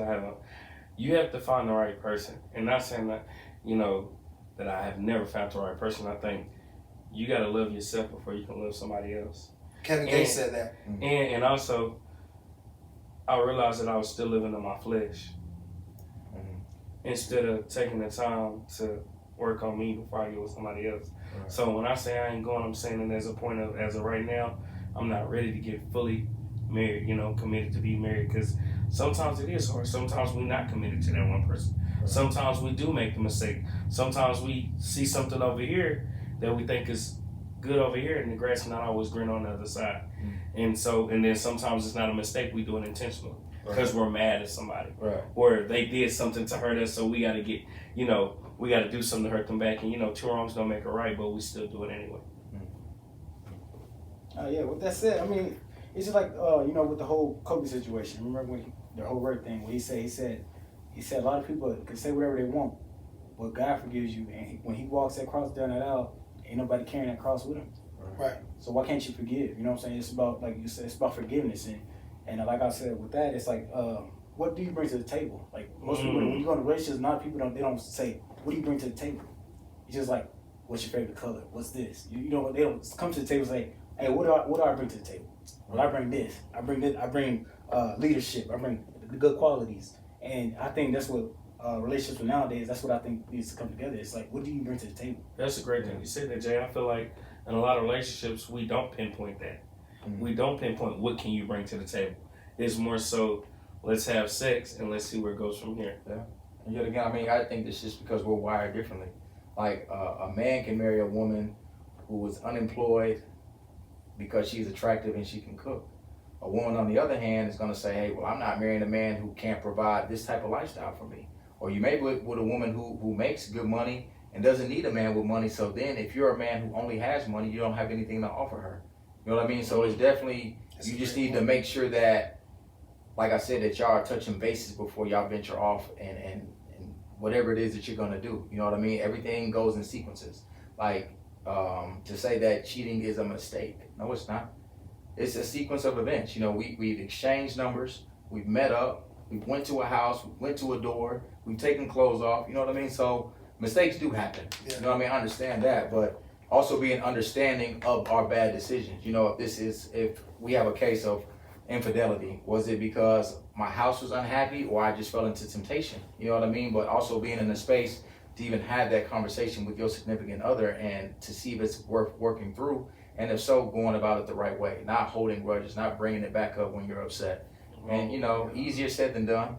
you have to find the right person. And not saying that, you know, that I have never found the right person. I think you got to love yourself before you can love somebody else. Kevin Gates said that. And also, I realized that I was still living in my flesh. Instead of taking the time to work on me before I get with somebody else. Right. So when I say I ain't going, I'm saying that there's a point of, as of right now, I'm not ready to get fully married, you know, committed to be married, because sometimes it is hard. Sometimes we're not committed to that one person. Right. Sometimes we do make the mistake. Sometimes we see something over here that we think is good over here, and the grass is not always green on the other side. And then sometimes it's not a mistake. We do it intentionally because we're mad at somebody, or they did something to hurt us. So we got to get, we got to do something to hurt them back. And two wrongs don't make a right, but we still do it anyway. Yeah. With that said, I mean, it's just like with the whole Kobe situation. Remember when the whole word thing? Where he said a lot of people can say whatever they want, but God forgives you. And when He walks that cross down that aisle, ain't nobody carrying that cross with Him. Right. So why can't you forgive? You know what I'm saying? It's about, like you said, it's about forgiveness. And like I said, with that, it's like, what do you bring to the table? Like most people, when you go into relationships, a lot of people don't say, what do you bring to the table? It's just like, what's your favorite color? What's this? They don't come to the table and say, hey, what do I bring to the table? Well, I bring this. I bring this. I bring leadership. I bring the good qualities. And I think that's what relationships nowadays. That's what I think needs to come together. It's like, what do you bring to the table? That's a great thing you said that, Jay. I feel like in a lot of relationships, we don't pinpoint that. We don't pinpoint what can you bring to the table. It's more so, let's have sex and let's see where it goes from here. Yeah. And yet again, I mean, I think it's just because we're wired differently. Like a man can marry a woman who is unemployed because she's attractive and she can cook. A woman, on the other hand, is going to say, hey, well, I'm not marrying a man who can't provide this type of lifestyle for me. Or you may be with a woman who makes good money and doesn't need a man with money. So then if you're a man who only has money, you don't have anything to offer her. You know what I mean? So it's definitely, you just need to make sure that, like I said, that y'all are touching bases before y'all venture off and whatever it is that you're going to do. You know what I mean? Everything goes in sequences. Like to say that cheating is a mistake. No, it's not. It's a sequence of events. We've exchanged numbers. We've met up. We went to a house. We went to a door. We've taken clothes off. You know what I mean? So mistakes do happen. Yeah. You know what I mean? I understand that. But also being understanding of our bad decisions. If we have a case of infidelity, was it because my house was unhappy or I just fell into temptation? You know what I mean? But also being in a space to even have that conversation with your significant other and to see if it's worth working through. And if so, going about it the right way, not holding grudges, not bringing it back up when you're upset. And, easier said than done,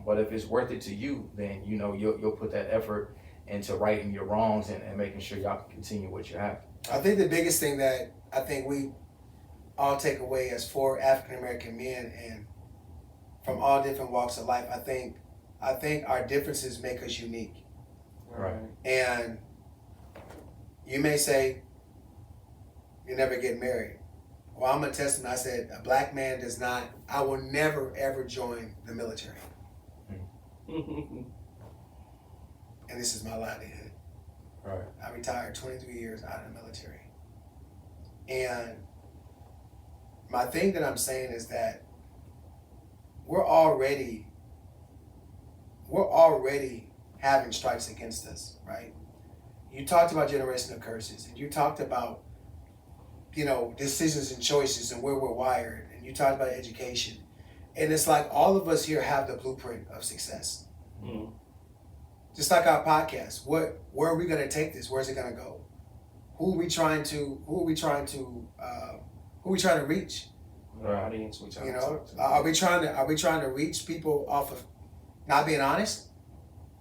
but if it's worth it to you, then, you'll put that effort into righting your wrongs and making sure y'all can continue what you have. I think the biggest thing that I think we all take away as 4 African-American men and from all different walks of life, I think our differences make us unique. Right. And you may say, you never get married. Well, I'm a testament. I said, a black man I will never, ever join the military. And this is my livelihood. Right. I retired 23 years out of the military. And my thing that I'm saying is that we're already having strikes against us, right? You talked about generational curses, and you talked about decisions and choices and where we're wired, and you talked about education, and it's like all of us here have the blueprint of success. Just like our podcast, where are we going to take this? Where's it going to go? Who are we trying to reach? Our audience, are we trying to reach people off of not being honest,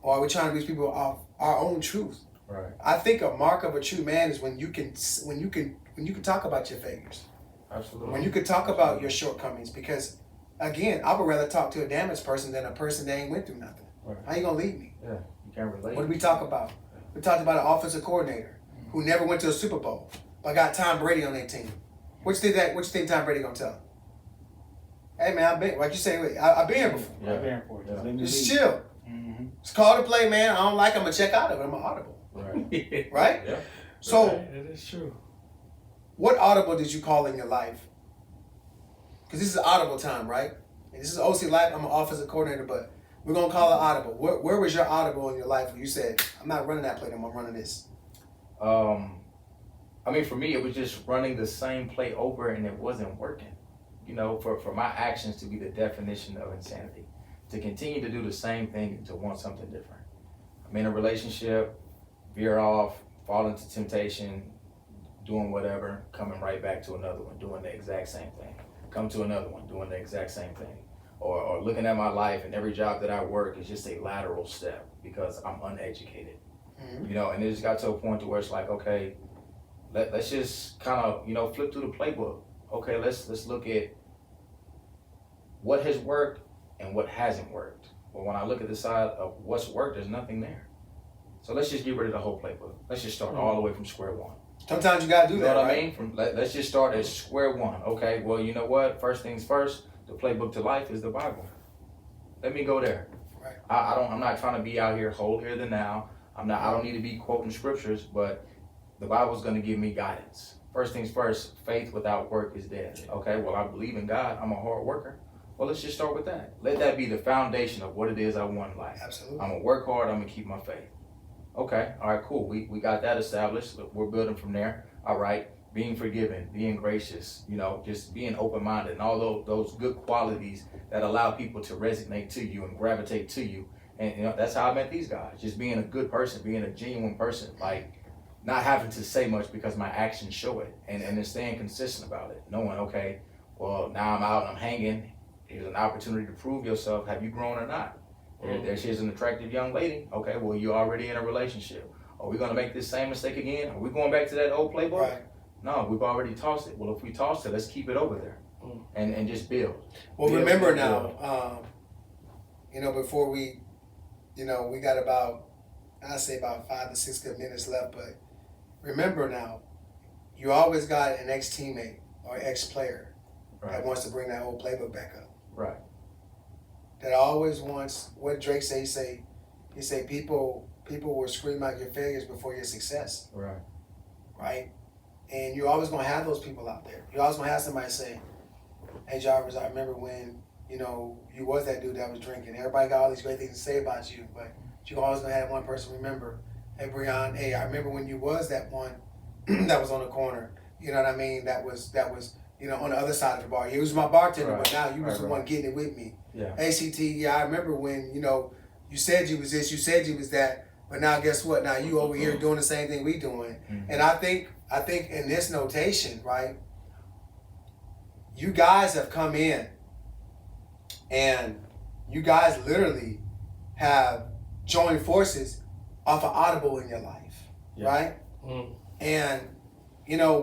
or are we trying to reach people off our own truth? Right. I think a mark of a true man is when you can talk about your failures. Absolutely. When you can talk about your shortcomings, because again, I would rather talk to a damaged person than a person that ain't went through nothing. Right. How you gonna lead me? Yeah, you can't relate. What did we talk about? We talked about an offensive coordinator who never went to a Super Bowl but got Tom Brady on their team. What you think Tom Brady gonna tell him? Hey man, I've been, like you say, I've been here before. Yeah. I've been here before. Yeah. Just chill. It's called to play, man. I don't like it, I'm gonna check out of it. I'm an audible. Right. Right? Yeah. So that is true. What audible did you call in your life? Because this is audible time, right? And this is OC Life. I'm an offensive coordinator, but we're gonna call it audible. Where was your audible in your life where you said, I'm not running that play anymore, I'm running this? I mean, for me, it was just running the same play over and it wasn't working. For my actions to be the definition of insanity. To continue to do the same thing and to want something different. I'm in a relationship, veer off, fall into temptation, doing whatever, coming right back to another one, doing the exact same thing. Come to another one, doing the exact same thing. Or looking at my life and every job that I work is just a lateral step because I'm uneducated. And it just got to a point to where it's like, okay, let's just kind of, flip through the playbook. Okay, let's look at what has worked and what hasn't worked. Well, when I look at the side of what's worked, there's nothing there. So let's just get rid of the whole playbook. Let's just start all the way from square one. Sometimes you gotta do You that, know what right? I mean? Let's just start at square one. Okay, well, you know what? First things first, the playbook to life is the Bible. Let me go there. Right. I'm not trying to be out here holier than thou. I don't need to be quoting scriptures, but the Bible's going to give me guidance. First things first, faith without work is dead. Okay, well, I believe in God. I'm a hard worker. Well, let's just start with that. Let that be the foundation of what it is I want in life. Absolutely. I'm going to work hard. I'm going to keep my faith. Okay, all right, cool. We got that established. We're building from there. All right, being forgiven, being gracious, just being open-minded, and all those good qualities that allow people to resonate to you and gravitate to you. And that's how I met these guys. Just being a good person, being a genuine person, like not having to say much because my actions show it, and then staying consistent about it. Knowing, okay, well, now I'm out and I'm hanging. Here's an opportunity to prove yourself. Have you grown or not? She's an attractive young lady. Okay, well, you're already in a relationship. Are we going to make this same mistake again? Are we going back to that old playbook? Right. No, we've already tossed it. Well, if we tossed it, let's keep it over there and just build. Well, Build, remember build, now, before we got about 5 to 6 good minutes left, but remember now, you always got an ex-teammate or ex-player that wants to bring that old playbook back up. Right. That always wants, what Drake say, he say people will scream out your failures before your success. Right. Right? And you're always going to have those people out there. You're always going to have somebody say, hey, Jarvis, I remember when, you was that dude that was drinking. Everybody got all these great things to say about you, but you're always going to have one person remember, hey, Breon, hey, I remember when you was that one that was on the corner. You know what I mean? That was on the other side of the bar. He was my bartender, but now you was the one getting it with me. Yeah. ACT, yeah, I remember when, you said you was this, you said you was that, but now guess what? Now you over here doing the same thing we doing. Mm-hmm. And I think in this notation, right, you guys have come in and you guys literally have joined forces off of Audible in your life, right? Mm. And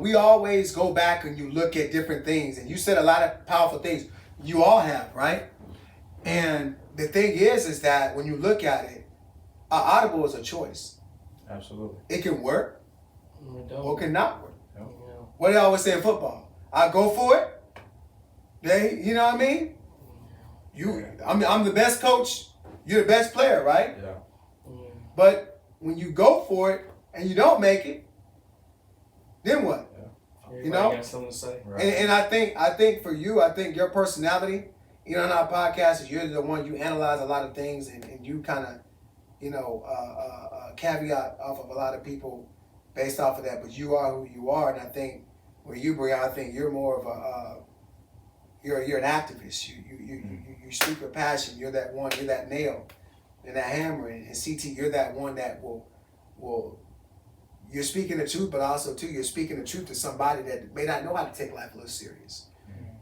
we always go back and you look at different things, and you said a lot of powerful things. You all have, right? And the thing is that when you look at it, Audible is a choice. Absolutely. It can work, or it can not work. Yeah. What do I always say in football? I go for it. You know what I mean? I'm the best coach. You're the best player, right? Yeah. But when you go for it and you don't make it, then what? Everybody got something to say. Right. And I think for you, I think your personality, in our podcast, is you're the one, you analyze a lot of things and you kind of, caveat off of a lot of people based off of that. But you are who you are, and I think with you, Breon, I think you're more of a you're an activist. You speak with passion. You're that one. You're that nail and that hammer. And CT, you're that one that will. You're speaking the truth, but also too, you're speaking the truth to somebody that may not know how to take life a little serious,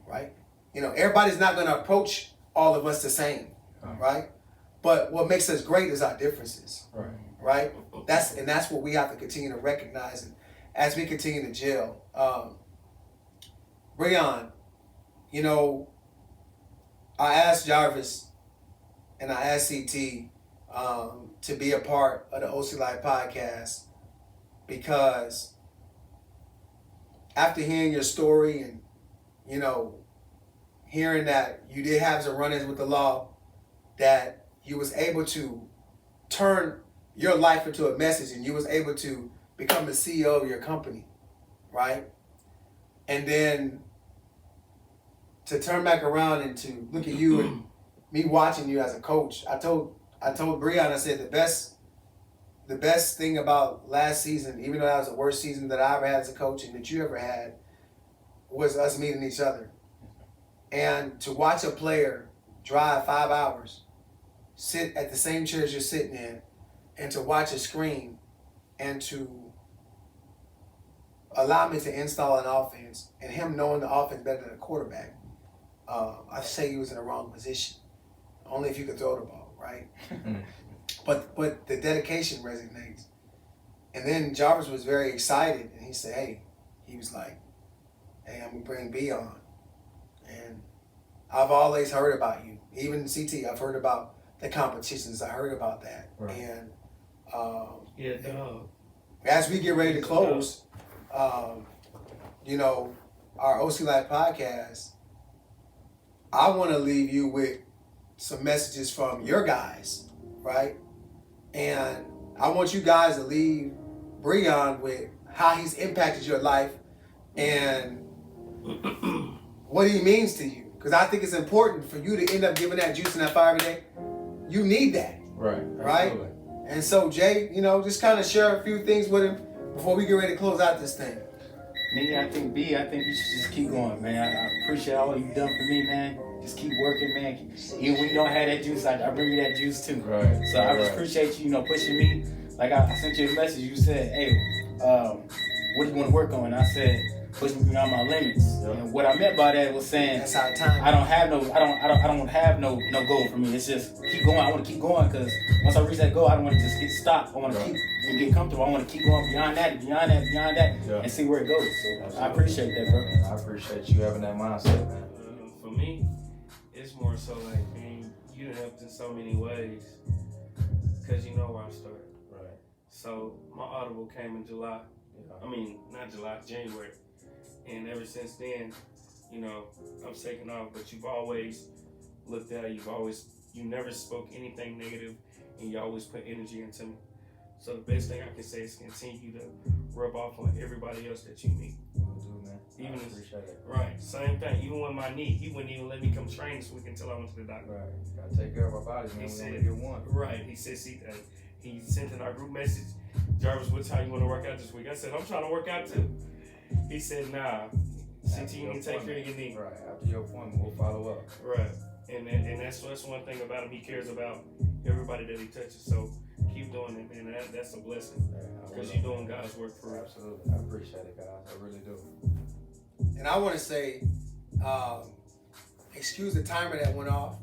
right? Everybody's not going to approach all of us the same, right? But what makes us great is our differences, right? That's what we have to continue to recognize, and as we continue to gel. Breon, I asked Jarvis and I asked CT to be a part of the OC Life podcast because after hearing your story and, hearing that you did have some run-ins with the law, that you was able to turn your life into a message and you was able to become the CEO of your company, right? And then to turn back around and to look at you and me watching you as a coach, I told Breon, I said the best thing about last season, even though that was the worst season that I ever had as a coach and that you ever had, was us meeting each other. And to watch a player drive 5 hours, sit at the same chairs you're sitting in, and to watch a screen and to allow me to install an offense, and him knowing the offense better than a quarterback, I say he was in the wrong position. Only if you could throw the ball, right? But the dedication resonates. And then Jarvis was very excited, and he said, "Hey," he was like, "Hey, I'm gonna bring B on." And I've always heard about you, even CT. I've heard about the competitions. I heard about that, Right. and Yeah, dog. as we get ready to close, our OC Life podcast, I want to leave you with some messages from your guys, right? And I want you guys to leave Breon with how he's impacted your life and what he means to you. Because I think it's important for you to end up giving that juice in that fire every day. You need that. Right. Right? Absolutely. And so, Jay, just kind of share a few things with him before we get ready to close out this thing. Me, I think B, I think you should just keep going, man. I appreciate all you've done for me, man. Just keep working, man. Even when you don't have that juice, I bring you that juice too. Right. So I just appreciate you, pushing me. Like I sent you a message. You said, "Hey, what do you want to work on?" And I said, "Push me beyond my limits." Yep. And what I meant by that was saying, that's our time. I don't have no goal for me. It's just keep going. I want to keep going because once I reach that goal, I don't want to just get stopped. I want to keep and get comfortable. I want to keep going beyond that, and see where it goes. So absolutely. I appreciate that, bro. I appreciate you having that mindset, man. For me, it's more so like, man, you done helped in so many ways because you know where I started. Right. So my Audible came in July. I mean, not July, January. And ever since then, I'm taking off. But you've always looked at it. You never spoke anything negative, and you always put energy into me. So the best thing I can say is continue to rub off on everybody else that you meet. Will do, man. Even I appreciate it. Right, same thing. Even with my knee, he wouldn't even let me come train this week until I went to the doctor. Right, gotta take care of our bodies, man. He We said, only get one. Right, he said, he sent in our group message, "Jarvis, what time you want to work out this week?" I said, "I'm trying to work out too." He said, "Nah, CT, you need to take care of your knee." Right, after your appointment, we'll follow up. Right, and that's one thing about him. He cares about everybody that he touches. So keep doing it, man. That's a blessing because you're doing God's work for us. Absolutely, I appreciate it, guys. I really do. And I want to say, excuse the timer that went off.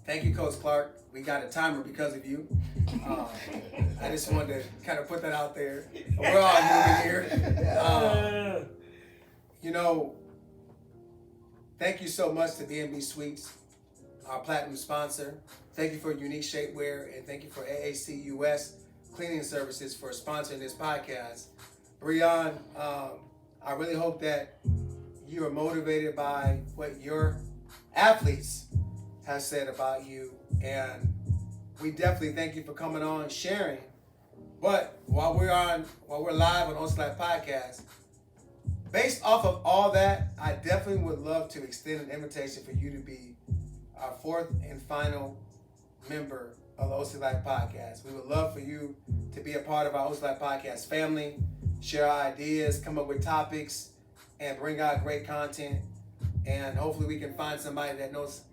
Thank you, Coach Clark. We got a timer because of you. I just wanted to kind of put that out there. We're all moving here. Thank you so much to B&B Sweets, our platinum sponsor. Thank you for Unique Shapewear, and thank you for AAC US Cleaning Services for sponsoring this podcast. Breon, I really hope that you are motivated by what your athletes have said about you, and we definitely thank you for coming on and sharing. But while we're live on OC Life Podcast, based off of all that, I definitely would love to extend an invitation for you to be our fourth and final member of the OC Life Podcast. We would love for you to be a part of our OC Life Podcast family, share our ideas, come up with topics, and bring out great content. And hopefully we can find somebody that knows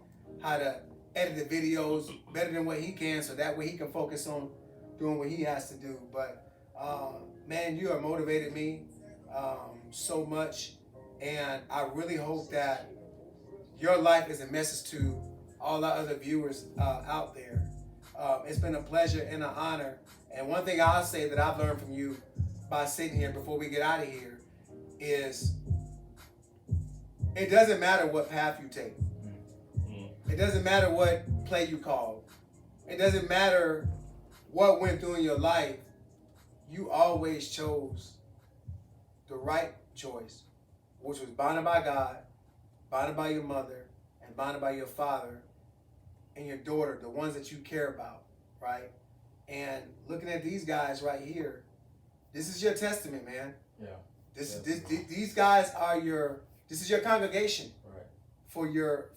how to edit the videos better than what he can, so that way he can focus on doing what he has to do. But man, you have motivated me so much, and I really hope that your life is a message to all our other viewers out there. It's been a pleasure and an honor. And one thing I'll say that I've learned from you by sitting here before we get out of here is it doesn't matter what path you take. It doesn't matter what play you call. It doesn't matter what went through in your life. You always chose the right choice, which was bonded by God, bonded by your mother, and bonded by your father and your daughter, the ones that you care about, right? And looking at these guys right here, this is your testament, man. Yeah. These guys are this is your congregation, right, for your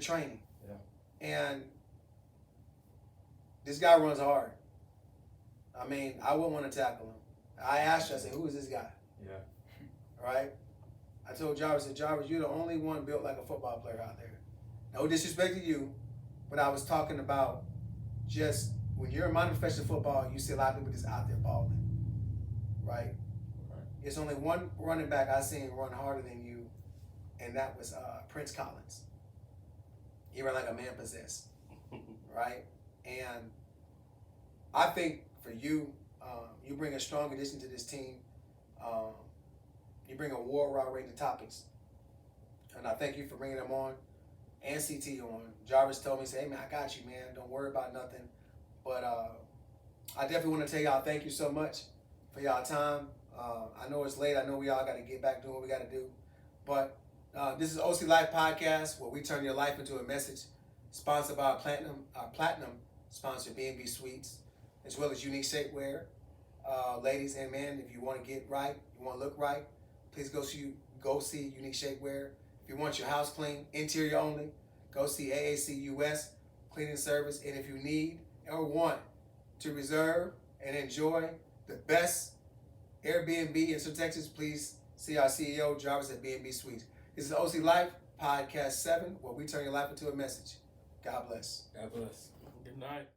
training. Yeah. And this guy runs hard. I mean, I wouldn't want to tackle him. I asked you, I said, who is this guy? Yeah. Right? I told Jarvis, I said, Jarvis, you're the only one built like a football player out there. No disrespect to you, but I was talking about just when you're in minor professional football, you see a lot of people just out there balling. Right? There's only one running back I seen run harder than you, and that was Prince Collins. He ran like a man possessed. Right? And I think for you. You bring a strong addition to this team. You bring a worldwide range of topics. And I thank you for bringing them on and CT on. Jarvis told me, say, hey man, I got you, man. Don't worry about nothing. But I definitely want to tell y'all thank you so much for y'all time. I know it's late. I know we all got to get back doing what we got to do. But this is OC Life Podcast, where we turn your life into a message. Sponsored by our platinum sponsor, B&B Sweets, as well as Unique Shapewear. Ladies and men, if you want to get right, you want to look right, please go see Unique Shapewear. If you want your house clean, interior only, go see AAC US Cleaning Service. And if you need or want to reserve and enjoy the best Airbnb in Central Texas, please see our CEO, Jarvis at B&B Suites. This is OC Life, Podcast 7, where we turn your life into a message. God bless. God bless. Good night.